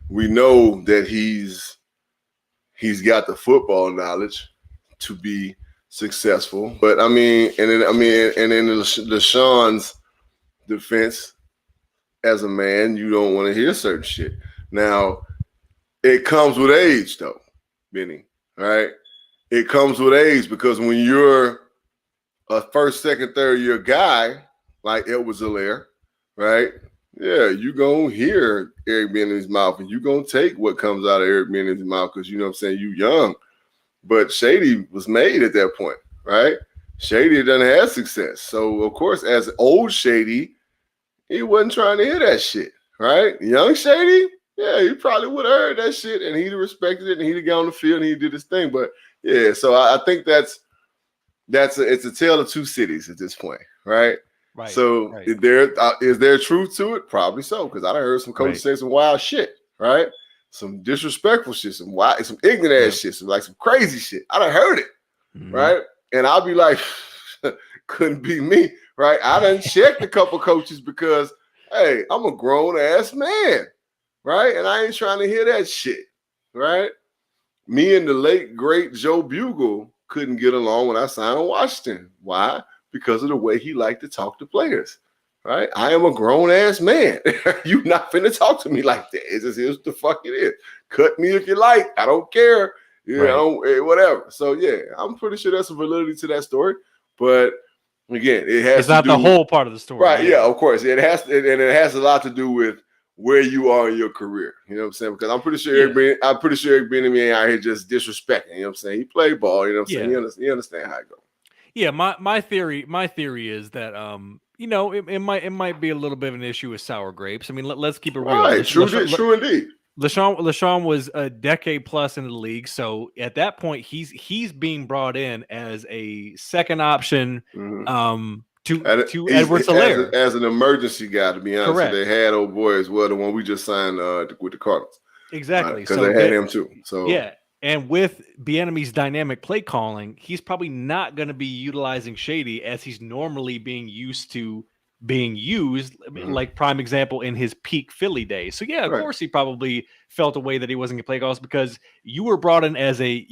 we know that he's got the football knowledge to be successful. But in LaShawn's defense, as a man, you don't want to hear certain shit. Now, it comes with age, though, Benny. All right? It comes with age because when you're a first, second, third year guy like Edwards-Helaire, right? Yeah, you're going to hear Eric Bieniemy's mouth, and you're going to take what comes out of Eric Bieniemy's mouth because, you know what I'm saying, you young. But Shady was made at that point, right? Shady doesn't have success. So, of course, as old Shady, he wasn't trying to hear that shit, right? Young Shady, yeah, he probably would have heard that shit and he'd have respected it and he'd have got on the field and he did his thing. But yeah, so I think it's a tale of two cities at this point, right? Right. So right. Is there truth to it? Probably so, because I done heard some coaches say some wild shit, right? Some disrespectful shit, some ignorant ass shit, some crazy shit. I done heard it, right? And I'll be like, couldn't be me, right? I done checked a couple coaches because, hey, I'm a grown ass man, right? And I ain't trying to hear that shit, right? Me and the late great Joe Bugle couldn't get along when I signed with Washington. Why? Because of the way he liked to talk to players, right? I am a grown-ass man. You not finna talk to me like that. It's just here's the fuck it is. Cut me if you like. I don't care. You know, whatever. So, yeah, I'm pretty sure there's some validity to that story. But, again, it's not the whole part of the story. Right, yeah, of course. It has a lot to do with where you are in your career. You know what I'm saying? Because I'm pretty sure Eric Bieniemy ain't out here just disrespecting. You know what I'm saying? He played ball. You know what I'm saying? He understand how it goes. Yeah, my theory is that it might be a little bit of an issue with sour grapes. I mean, let's keep it real. Right, true indeed. LaShawn was a decade plus into the league, so at that point he's being brought in as a second option to Edwards-Helaire as an emergency guy. To be honest, correct. They had old boy as well, the one we just signed with the Cardinals. Exactly, because they had him too. So yeah. And with Bieniemy's dynamic play calling, he's probably not going to be utilizing Shady as he's normally being used to being used. Like prime example in his peak Philly days. So yeah, of course he probably felt a way that he wasn't going to play calls because you were brought in as a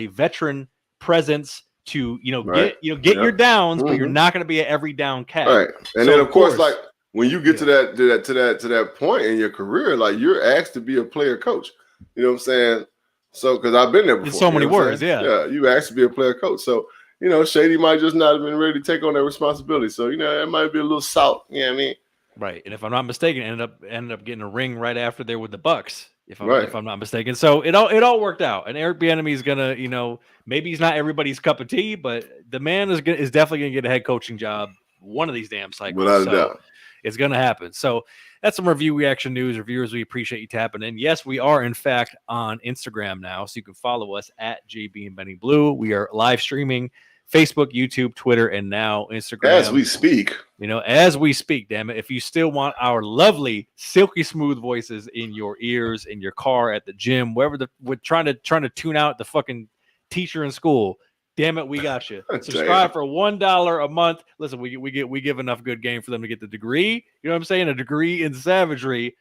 veteran presence to get your downs, but you're not going to be at every down cat. Right, and so then of course like when you get to that point in your career, like you're asked to be a player coach. You know what I'm saying? So, because I've been there before. In so many words, yeah, you asked to be a player coach. So, Shady might just not have been ready to take on that responsibility. So, it might be a little salt. You know what I mean? Right. And if I'm not mistaken, ended up getting a ring right after there with the Bucks. If I'm not mistaken, so it all worked out. And Eric Bieniemy is gonna, maybe he's not everybody's cup of tea, but the man is definitely gonna get a head coaching job one of these damn cycles. Without a doubt. It's gonna happen. So that's some review reaction news. Reviewers, we appreciate you tapping in. Yes, we are in fact on Instagram now, so you can follow us at JB and Benny Blue. We are live streaming Facebook, YouTube, Twitter, and now Instagram. As we speak. As we speak, damn it. If you still want our lovely, silky smooth voices in your ears, in your car, at the gym, wherever we're trying to tune out the fucking teacher in school. Damn it, we got you. Subscribe for $1 a month. Listen, we give enough good game for them to get the degree. You know what I'm saying? A degree in savagery.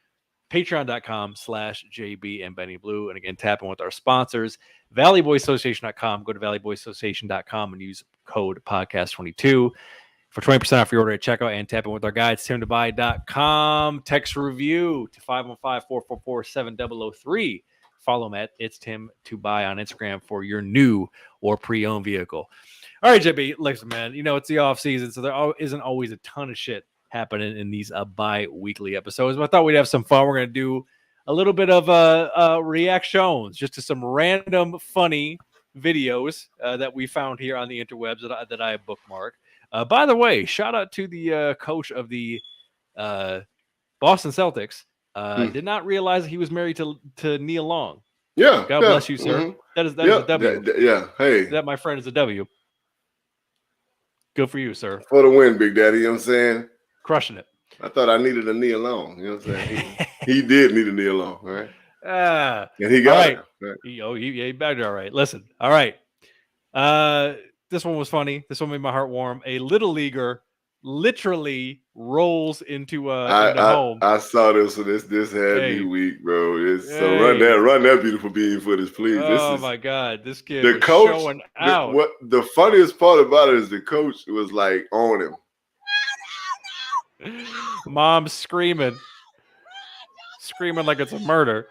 Patreon.com/JB and Benny Blue. And again, tap in with our sponsors. ValleyBoyAssociation.com. Go to ValleyBoyAssociation.com and use code podcast22 for 20% off your order at checkout, and tap in with our guides, TimToBuy.com. Text review to 515-444-7003. Follow him at It's Tim to Buy on Instagram for your new or pre-owned vehicle. All right, JB, listen, man, it's the off season, so there isn't always a ton of shit happening in these bi-weekly episodes. But I thought we'd have some fun. We're going to do a little bit of reactions just to some random funny videos that we found here on the interwebs that I bookmarked. By the way, shout out to the coach of the Boston Celtics. Did not realize he was married to Neil Long. Yeah. God bless you, sir. Mm-hmm. That is a W. Hey. That, my friend, is a W. Good for you, sir. For the win, Big Daddy. You know what I'm saying? Crushing it. I thought I needed a Neil Long. You know what I'm saying? He did need a Neil Long, right? And he got it. Right. He bagged it all right. Listen. All right. This one was funny. This one made my heart warm. A little leaguer literally rolls into home. I saw this, so this had me weak, bro. So run that beautiful bean footage, please. My God, this kid the was coach showing out. What the funniest part about it is the coach was like on him. Mom's screaming like it's a murder.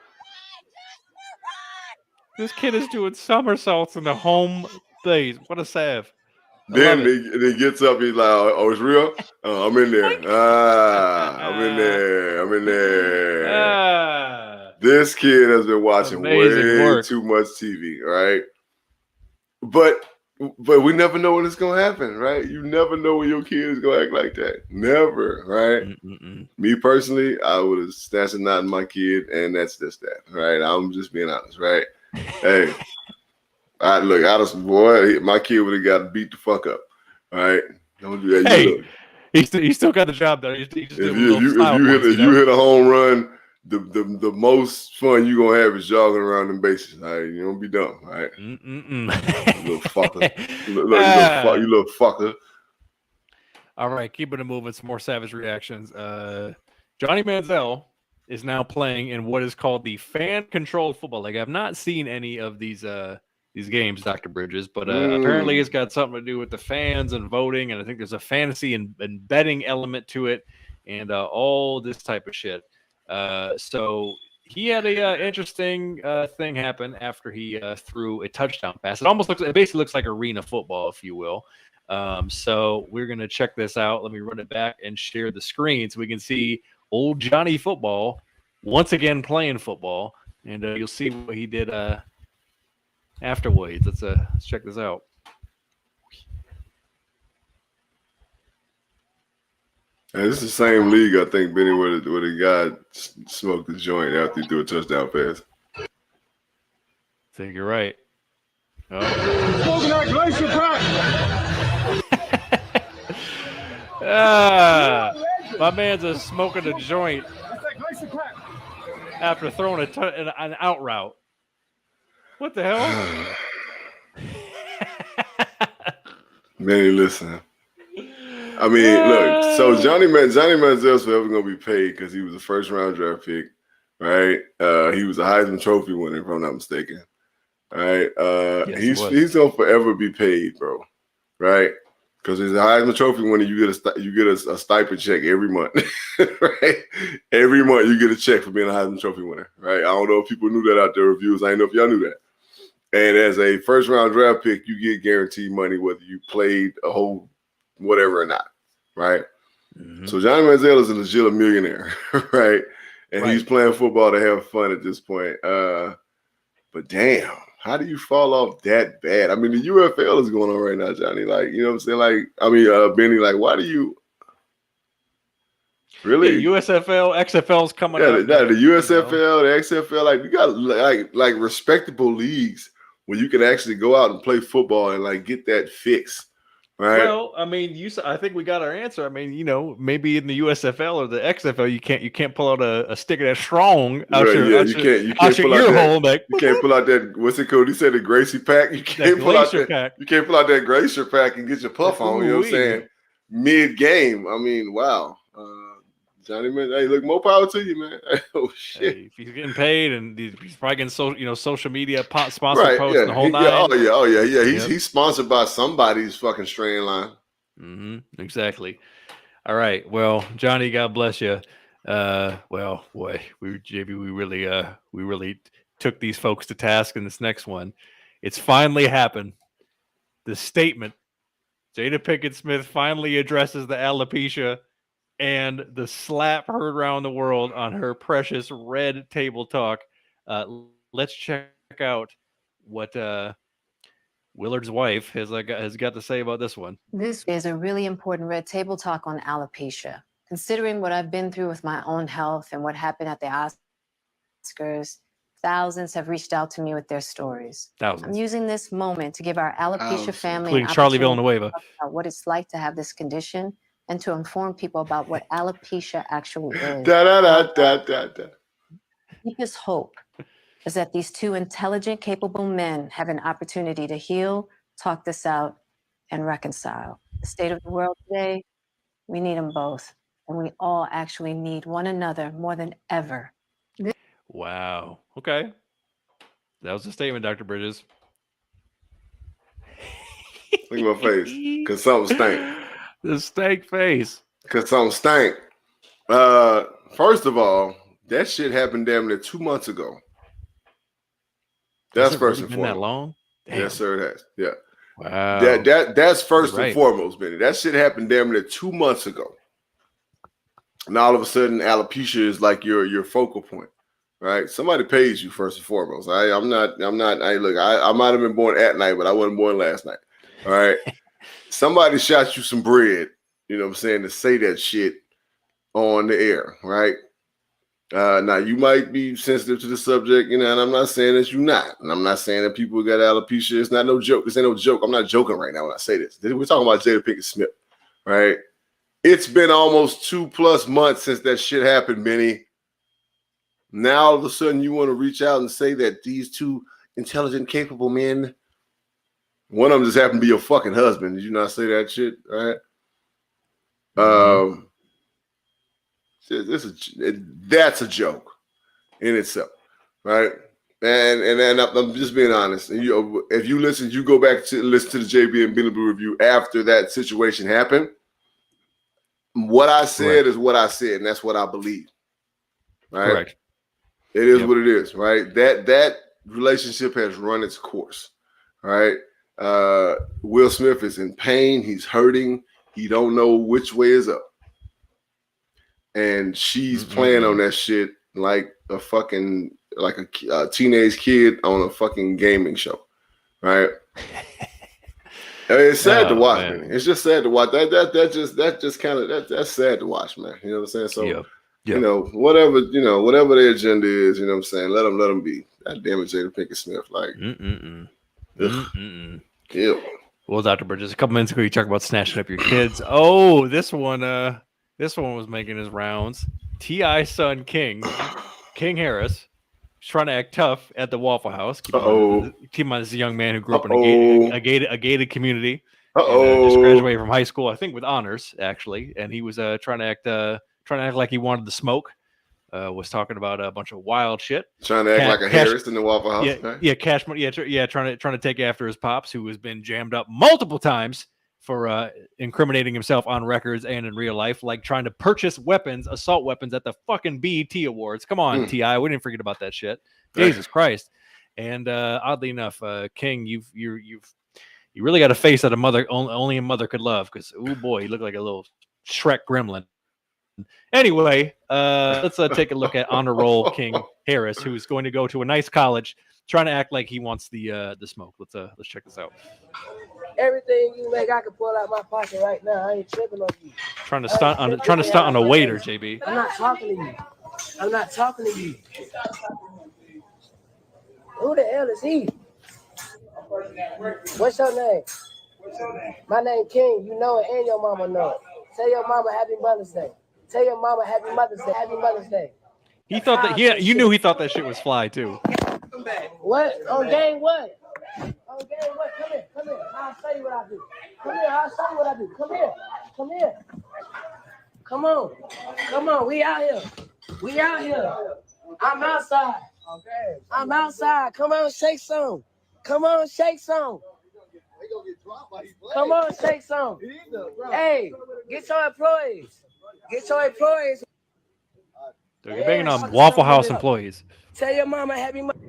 This kid is doing somersaults in the home thing. What a salve. Then he gets up. He's like, "Oh, it's real. I'm in there. I'm in there. This kid has been watching way too much TV, right? But But we never know when it's gonna happen, right? You never know when your kid is gonna act like that. Never, right? Me personally, I would have snatched a knot in my kid, and that's just that, right? I'm just being honest, right? Hey, my kid would have got beat the fuck up, right? Don't do that. Hey, he still got the job though. If you hit a home run, the most fun you gonna have is jogging around them bases. All right, you don't be dumb, all right? You little fucker. You little fucker. All right, keeping it moving. Some more savage reactions. Johnny Manziel is now playing in what is called the fan-controlled football league. I've not seen any of these games, Dr. Bridges, but apparently it's got something to do with the fans and voting, and I think there's a fantasy and betting element to it, and all this type of shit. So he had a interesting thing happen after he threw a touchdown pass. It basically looks like arena football, if you will. So we're gonna check this out. Let me run it back and share the screen so we can see old Johnny Football once again playing football, and you'll see what he did afterwards. Let's check this out. And this is the same league, I think, Benny, where the guy smoked the joint after he threw a touchdown pass. I think you're right. Oh. My man's smoking a joint after throwing an out route. What the hell? Man, listen. I mean, look. So Johnny Manziel's forever gonna be paid because he was a first round draft pick, right? He was a Heisman Trophy winner, if I'm not mistaken. All right. Yes, he's gonna forever be paid, bro. Right? Because as a Heisman Trophy winner, you get a stipend check every month, right? Every month you get a check for being a Heisman Trophy winner, right? I don't know if people knew that out there reviews. I don't know if y'all knew that. And as a first round draft pick, you get guaranteed money whether you played a whole whatever or not, right? Mm-hmm. So Johnny Manziel is a legit millionaire, right? And he's playing football to have fun at this point. But damn, how do you fall off that bad? I mean, the UFL is going on right now, Johnny. Like, you know what I'm saying? Like, I mean, Benny, like, why do you really? Yeah, USFL, XFL's coming up. The USFL, the XFL, like, you got like respectable leagues where you can actually go out and play football and like get that fix. Right. Well, I mean, I think we got our answer. I mean, you know, maybe in the USFL or the XFL, you can't pull out a stick of that strong out your you can't pull out that. Like, you can't pull out that. What's it called? He said the Gracie pack. You can't pull out that. Pack. You can't pull out that Glacier pack and get your puff on. You know what I'm saying? Mid game. I mean, wow. Johnny, man, hey, look, more power to you, man. Oh shit! Hey, if he's getting paid and he's probably getting social media sponsored posts the whole night. Oh yeah. He's sponsored by somebody's fucking strain line. Mm-hmm. Exactly. All right. Well, Johnny, God bless you. Well, boy, we really took these folks to task in this next one. It's finally happened. The statement. Jada Pinkett Smith finally addresses the alopecia and the slap heard around the world on her precious red table talk. Let's check out what Willard's wife has got to say about this one. This is a really important red table talk on alopecia. Considering what I've been through with my own health and what happened at the Oscars, thousands have reached out to me with their stories. Thousands. I'm using this moment to give our alopecia family including Charlie Villanueva about what it's like to have this condition and to inform people about what alopecia actually is. Deepest hope is that these two intelligent, capable men have an opportunity to heal, talk this out, and reconcile. The state of the world today, we need them both. And we all actually need one another more than ever. Wow. Okay. That was a statement, Dr. Bridges. Look at my face. Because something stank. The stank face. Because something stank. First of all, that shit happened damn near 2 months ago. That's first and foremost. That long? Damn. Yes, sir, it has. Yeah. Wow. That's first and foremost, Benny. That shit happened damn near 2 months ago. And all of a sudden, alopecia is like your focal point, right? Somebody pays you first and foremost. I might have been born at night, but I wasn't born last night. All right. Somebody shot you some bread, you know what I'm saying, to say that shit on the air, right? Now you might be sensitive to the subject, you know, and I'm not saying that you're not. And I'm not saying that people got alopecia. It's not no joke. This ain't no joke. I'm not joking right now when I say this. We're talking about Jada Pinkett Smith, right? It's been almost 2+ months since that shit happened, Benny. Now all of a sudden you want to reach out and say that these two intelligent, capable men, one of them just happened to be your fucking husband. Did you not say that shit? Right? That's a joke in itself, right? And I'm just being honest. And if you listen, you go back to listen to the JB and Benny Blue review after that situation happened. What I said is what I said, and that's what I believe. Right? Correct. It is what it is, right? That relationship has run its course, right? Will Smith is in pain. He's hurting. He don't know which way is up. And she's playing on that shit like a fucking, like a teenage kid on a fucking gaming show, right? It's sad to watch, man. It's just sad to watch. That's sad to watch, man. You know what I'm saying? So, you know, whatever their agenda is, you know what I'm saying? Let them be. God damn it, Jada Pinkett Smith. Like, ew. Well, Dr. Bridges, a couple minutes ago, you talked about snatching up your kids. Oh, this one was making his rounds. T.I.'s son, King Harris, trying to act tough at the Waffle House. Keep in mind, this is a young man who grew up in a gated community. And, just graduated from high school, I think, with honors, actually. And he was trying to act like he wanted to smoke. Was talking about a bunch of wild shit. Trying to act like a Harris in the Waffle House. Cash money. Trying to take after his pops, who has been jammed up multiple times for incriminating himself on records and in real life, like trying to purchase assault weapons at the fucking BET Awards. Come on, T.I., we didn't forget about that shit. Jesus Christ. And oddly enough, King, you really got a face that only a mother could love, because oh boy, he looked like a little Shrek gremlin. Anyway, let's take a look at honor roll King Harris, who's going to go to a nice college, trying to act like he wants the smoke. Let's check this out. Everything you make, I can pull out my pocket right now. I ain't tripping on you. Trying to stunt on a waiter, JB. I'm not talking to you. Who the hell is he? What's your name? My name King. You know it, and your mama know it. Tell your mama Happy Mother's Day. Tell your mama Happy Mother's Day. Happy Mother's Day. He thought that you knew he thought that shit was fly too. What? On game what? On game what? Come here. I'll show you what I do. Come here. Come on. We out here. I'm outside. Okay. Come on, shake some. Come on, shake some. Hey, get your employees. They're banging on Waffle House employees. Tell your mama Happy Mother's Day.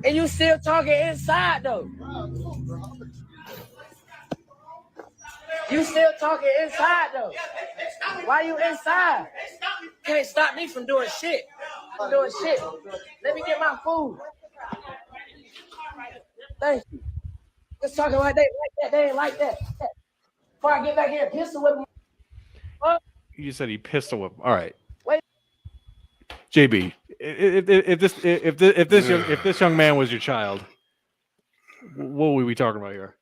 And you still talking inside though. Why you inside? Can't stop me from doing shit. Let me get my food. Thank you. Just talking like that. They ain't like that. Before I get back here, pistol whip him. You said he pistol whip. All right. Wait. JB, if this young man was your child, what would we be talking about here?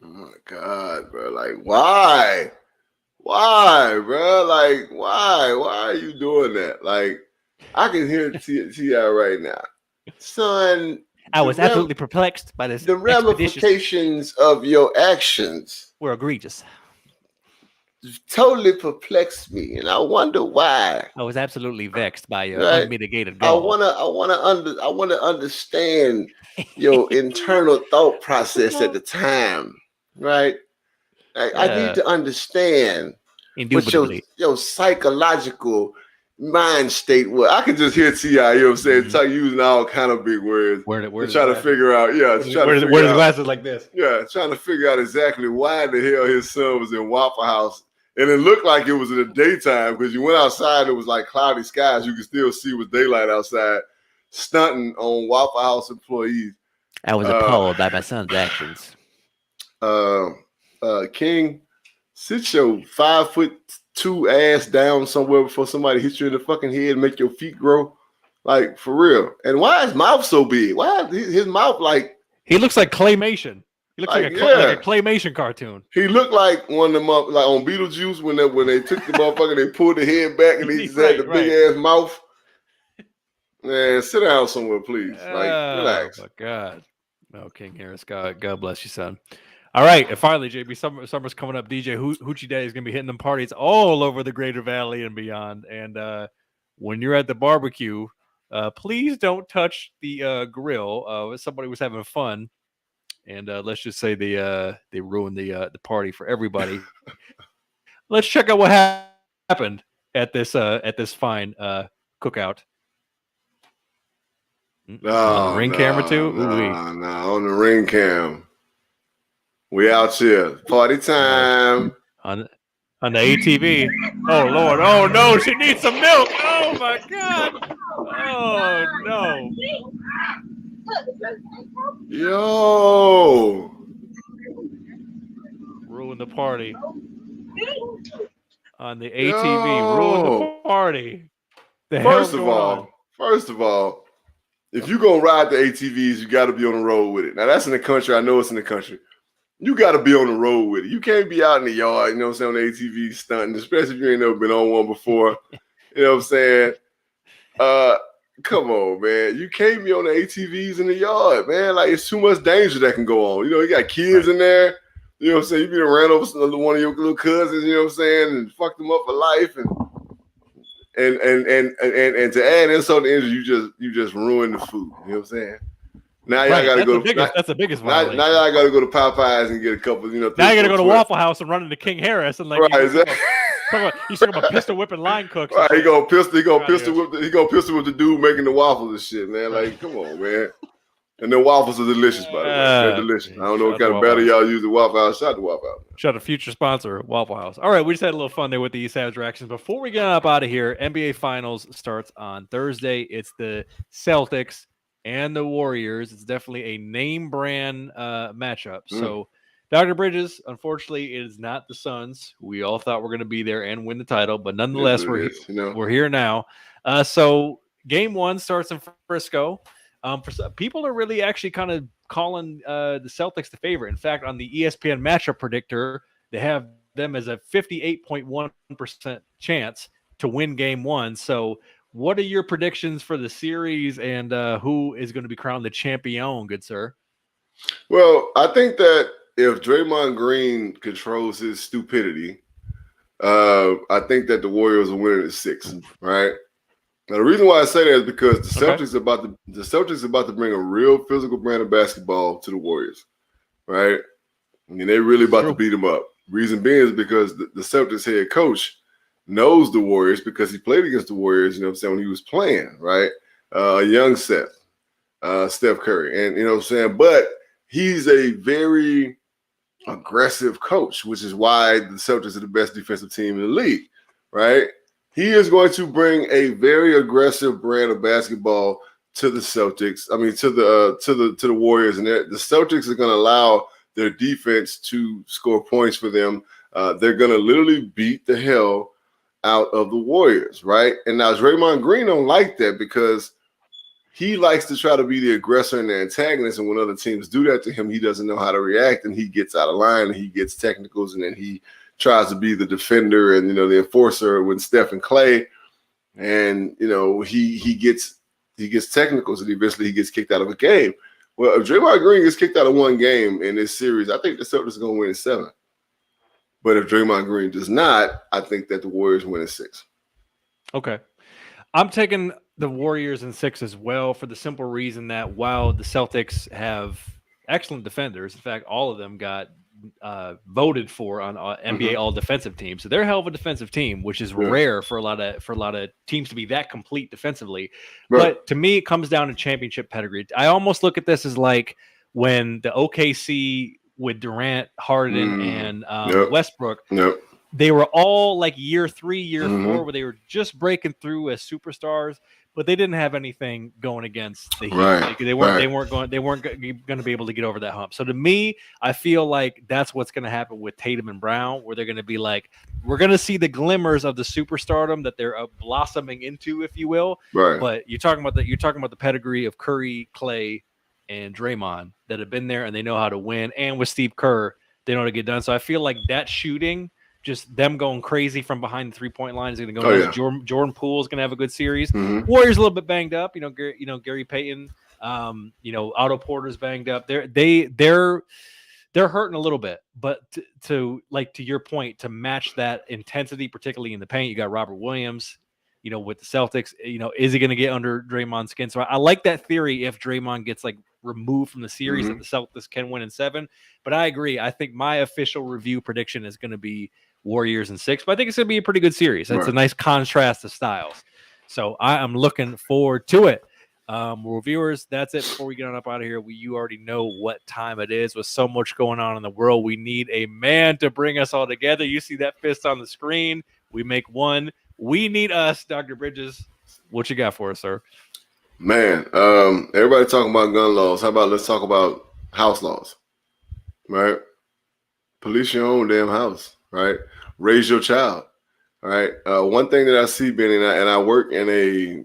Oh my God, bro! Like, why, bro? Like, why are you doing that? Like, I can hear T.I. right now, son. I was absolutely perplexed by this. The ramifications of your actions were egregious. Totally perplexed me, and I wonder why. I was absolutely vexed by your unmitigated goal. I want to understand your internal thought process at the time, right? I need to understand what your psychological mind state was. I could just hear T.I., you know what I'm saying, using all kind of big words. Where to figure out, where the glasses like this. Yeah, trying to figure out exactly why the hell his son was in Waffle House. And it looked like it was in the daytime, because you went outside, it was like cloudy skies. You could still see it was daylight outside, stunting on Waffle House employees. I was appalled by my son's actions. King, sit your 5'2" ass down somewhere before somebody hits you in the fucking head and make your feet grow. Like, for real. And why is his mouth so big? Why is his mouth like... He looks like claymation. He looks like a claymation cartoon. He looked like one of them like on Beetlejuice when they took the motherfucker, they pulled the head back and he just had the big ass mouth. Man, sit down somewhere, please. Like, relax. Oh my God. No, King Harris. God bless you, son. All right, and finally, JB, summer's coming up. DJ Hoochie Daddy is gonna be hitting them parties all over the Greater Valley and beyond. And when you're at the barbecue, please don't touch the grill. Somebody was having fun, and let's just say they ruined the party for everybody. Let's check out what happened at this fine cookout. On the ring camera too. No, on the ring cam. We out here. Party time. On the ATV. Oh, Lord. Oh, no. She needs some milk. Oh, my God. Oh, no. Yo. Ruin the party. On the ATV. Ruin the party. First of all, if you're going to ride the ATVs, you got to be on the road with it. Now, that's in the country. I know it's in the country. You got to be on the road with it. You can't be out in the yard, you know what I'm saying, on the ATV stunting, especially if you ain't never been on one before. You know what I'm saying? Come on, man. You can't be on the ATVs in the yard, man. Like, it's too much danger that can go on. You know, you got kids in there. You know what I'm saying? You be ran over one of your little cousins, you know what I'm saying, and fucked them up for life. And to add insult to injury, you just ruined the food. You know what I'm saying? Now y'all gotta go. That's the biggest violation. Now y'all gotta go to Popeyes and get a couple. You know. Now you gotta go to Waffle House and run into King Harris and like. Right. He's talking about pistol whipping line cooks. Right. He gonna pistol whip the dude making the waffles and shit, man. Like, come on, man. And the waffles are delicious, by the way. They're delicious. I don't know what kind of batter y'all use at Waffle House. Shout out to Waffle House. Shout out to future sponsor, Waffle House. All right, we just had a little fun there with the East Savage reactions. Before we get up out of here, NBA Finals starts on Thursday. It's the Celtics and the Warriors. It's definitely a name brand matchup. So, Dr. Bridges, unfortunately, it is not the Suns. We all thought we're going to be there and win the title, but nonetheless, we're here now. So, game one starts in Frisco. People are really actually kind of calling the Celtics the favorite. In fact, on the ESPN matchup predictor, they have them as a 58.1% chance to win game one. So, what are your predictions for the series, and who is going to be crowned the champion, good sir? Well, I think that if Draymond Green controls his stupidity, I think that the Warriors will win it at 6, right? Now, the reason why I say that is because the Celtics about to bring a real physical brand of basketball to the Warriors, right? I mean, they really about to beat them up. Reason being is because the Celtics head coach knows the Warriors because he played against the Warriors, you know what I'm saying, when he was playing, right? Young Steph Curry. And, you know what I'm saying? But he's a very aggressive coach, which is why the Celtics are the best defensive team in the league, right? He is going to bring a very aggressive brand of basketball to the Celtics. I mean, to the Warriors, and the Celtics are going to allow their defense to score points for them. They're going to literally beat the hell out of the Warriors, right? And now Draymond Green don't like that because he likes to try to be the aggressor and the antagonist, and when other teams do that to him, he doesn't know how to react, and he gets out of line, and he gets technicals, and then he tries to be the defender and, you know, the enforcer when Steph and Clay, and, you know, he gets technicals, and eventually he gets kicked out of a game. Well, if Draymond Green gets kicked out of one game in this series, I think the Celtics are going to win in 7. But if Draymond Green does not, I think that the Warriors win in 6. Okay. I'm taking the Warriors in 6 as well, for the simple reason that while the Celtics have excellent defenders, in fact, all of them got voted for on NBA All Defensive Team, so they're a hell of a defensive team, which is rare for a lot of teams to be that complete defensively. Right. But to me, it comes down to championship pedigree. I almost look at this as like when the OKC with Durant, Harden, and Westbrook. They were all like year 3, year 4, where they were just breaking through as superstars. but they didn't have anything going against the Heat. Right, They weren't going to be able to get over that hump. So to me, I feel like that's what's going to happen with Tatum and Brown, where they're going to be like, we're going to see the glimmers of the superstardom that they're blossoming into, if you will. Right. But you're talking about the pedigree of Curry, Clay, and Draymond that have been there and they know how to win. And with Steve Kerr, they know how to get done. So I feel like that shooting, just them going crazy from behind the 3-point line is going to go. Yeah. Jordan Poole is going to have a good series. Mm-hmm. Warriors a little bit banged up. Gary Payton. Otto Porter's banged up. They're hurting a little bit. But to your point, to match that intensity, particularly in the paint, you got Robert Williams. With the Celtics, is he going to get under Draymond's skin? So I like that theory if Draymond gets removed from the series that the Celtics can win in 7. But I agree. I think my official review prediction is going to be Warriors in 6. But I think it's going to be a pretty good series. It's a nice contrast of styles. So I am looking forward to it. Well, viewers, that's it. Before we get on up out of here, you already know what time it is. With so much going on in the world, we need a man to bring us all together. You see that fist on the screen. We make one. We need us, Dr. Bridges. What you got for us, sir? Man, everybody talking about gun laws. How about let's talk about house laws, right? Police your own damn house, right? Raise your child, right? One thing that I see, Benny, and I work in a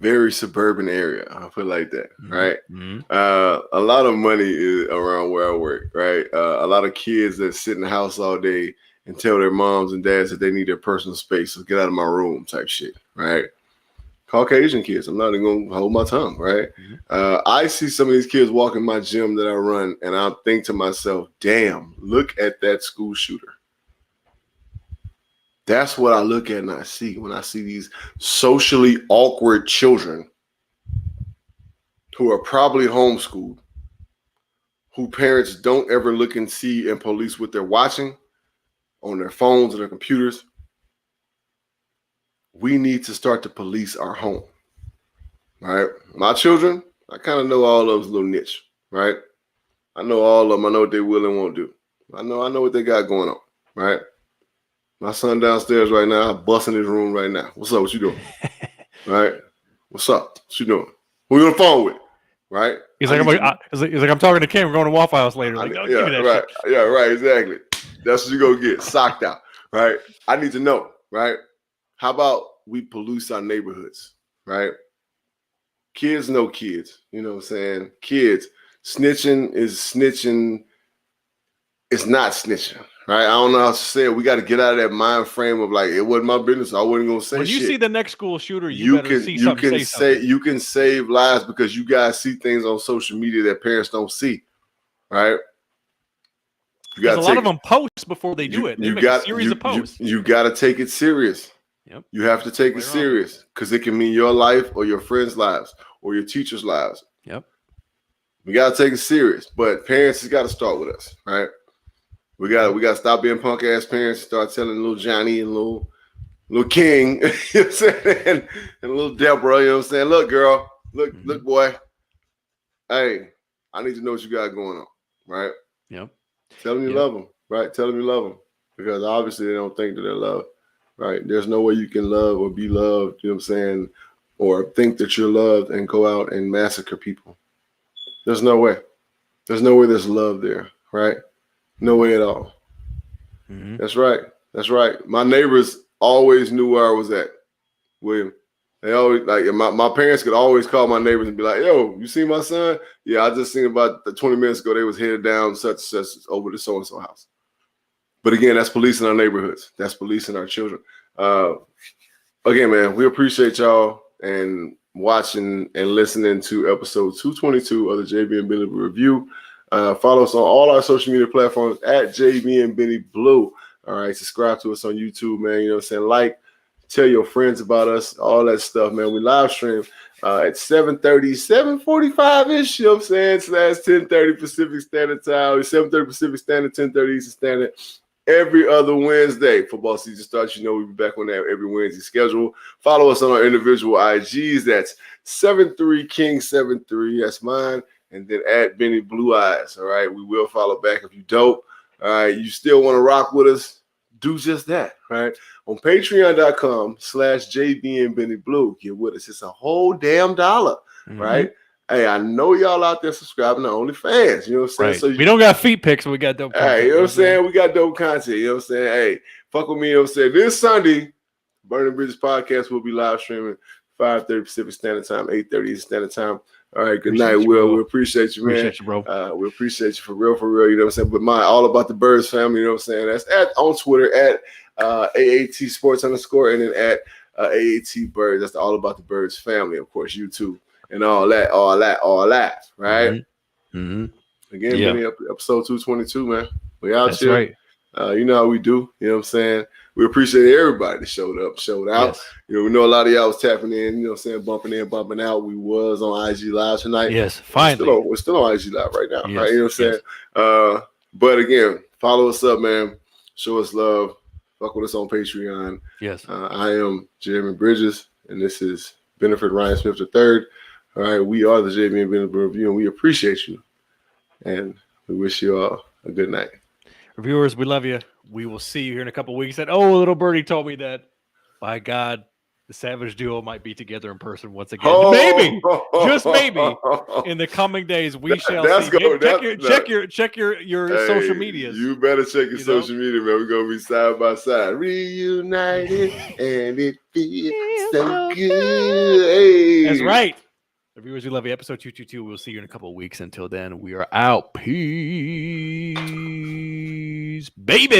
very suburban area. I'll put it like that, right? Mm-hmm. A lot of money is around where I work, right? A lot of kids that sit in the house all day and tell their moms and dads that they need their personal space, so get out of my room type shit, right? Caucasian kids, I'm not even going to hold my tongue, right? Mm-hmm. I see some of these kids walk in my gym that I run, and I think to myself, damn, look at that school shooter. That's what I look at and I see when I see these socially awkward children who are probably homeschooled, who parents don't ever look and see and police what they're watching on their phones or their computers. We need to start to police our home, right? My children, I kind of know all of them's little niche, right? I know all of them. I know what they will and won't do. I know what they got going on, right? My son downstairs right now, I'm busting his room right now. What's up? What you doing? Right? What's up? What you doing? Who you on the phone with? Right? He's like, I'm talking to Kim. We're going to Waffle House later. Like, give me that right. shit. Yeah, right. Exactly. That's what you go get socked out, right? I need to know, right? How about we police our neighborhoods, right? Kids know kids. You know what I'm saying? Kids. Snitching is snitching. It's not snitching, right? I don't know how to say it. We got to get out of that mind frame of like, it wasn't my business. I wasn't going to say when you shit. see the next school shooter, you better see something. You can save lives because you guys see things on social media that parents don't see, right? Because a lot of them post before they do it. They make a series of posts. You got to take it serious. Yep. You have to take it serious because it can mean your life or your friends' lives or your teachers' lives. Yep. We got to take it serious, but parents has got to start with us, right? We got to stop being punk ass parents and start telling little Johnny and little King, you know what I'm saying, and little Deborah, you know what I'm saying. Look, girl, look, boy. Hey, I need to know what you got going on, right? Yep. Tell them you love them, right? Tell them you love them because obviously they don't think that they're loved, right? There's no way you can love or be loved, you know what I'm saying, or think that you're loved and go out and massacre people. There's no way. There's no way there's love there, right? No way at all. Mm-hmm. That's right. That's right. My neighbors always knew where I was at, William. They always like my parents could always call my neighbors and be like, "Yo, you see my son? Yeah, I just seen about 20 minutes ago. They was headed down such over to so and so house." But again, that's policing our neighborhoods. That's policing our children. Again, man, we appreciate y'all and watching and listening to episode 222 of the JB and Benny Review. Follow us on all our social media platforms at JB and Benny Blue. All right, subscribe to us on YouTube, man. You know what I'm saying? Like, tell your friends about us, all that stuff, man. We live stream at 7:30, 7:45-ish, you know what I'm saying? So that's 10:30 Pacific Standard Time, 7:30 Pacific Standard, 10:30 Eastern Standard. Every other Wednesday. Football season starts, you know, we'll be back on that every Wednesday schedule. Follow us on our individual IGs. That's 73King73. That's mine. And then at Benny Blue Eyes. All right. We will follow back if you don't. All right. You still want to rock with us? do just that, right? On patreon.com/JB and Benny Blue, get with us. It's a whole damn $1, right? Hey, I know y'all out there subscribing to OnlyFans. You know what I'm saying? Right. So we don't got feet pics, but we got dope content. Hey, you know what I'm saying? We got dope content. You know what I'm saying? Hey, fuck with me. You know what I'm saying? This Sunday, Burning Bridges podcast will be live streaming 5:30 Pacific Standard Time, 8:30 Eastern Standard Time. All right, good night, Will. We appreciate you, man. Appreciate you, bro. We appreciate you for real, you know what I'm saying? But all about the Birds family, you know what I'm saying? That's on Twitter at AAT Sports _ and then at AAT Birds. That's the All About the Birds family, of course, YouTube and all that, right? Mm-hmm. Again, Benny, episode 222, man. We out That's here. Right. You know how we do, you know what I'm saying? We appreciate everybody that showed up, showed out. Yes. You know, we know a lot of y'all was tapping in, you know what I'm saying, bumping in, bumping out. We was on IG Live tonight. Yes, finally. We're still on IG Live right now, Yes, right? You know what I'm saying? But again, follow us up, man. Show us love. Fuck with us on Patreon. Yes. I am Jeremy Bridges, and this is Benefit Ryan Smith III. All right, we are the JB and Benefit Review, and we appreciate you. And we wish you all a good night. Reviewers, we love you. We will see you here in a couple of weeks. And little birdie told me that, by God, the Savage Duo might be together in person once again. Maybe, just maybe, in the coming days we shall see. Check your social medias. You better check your social media, man. We're gonna be side by side, reunited, and it feels so good. Hey. That's right. Viewers, we love you. Episode 222. We'll see you in a couple of weeks. Until then, we are out. Peace, baby.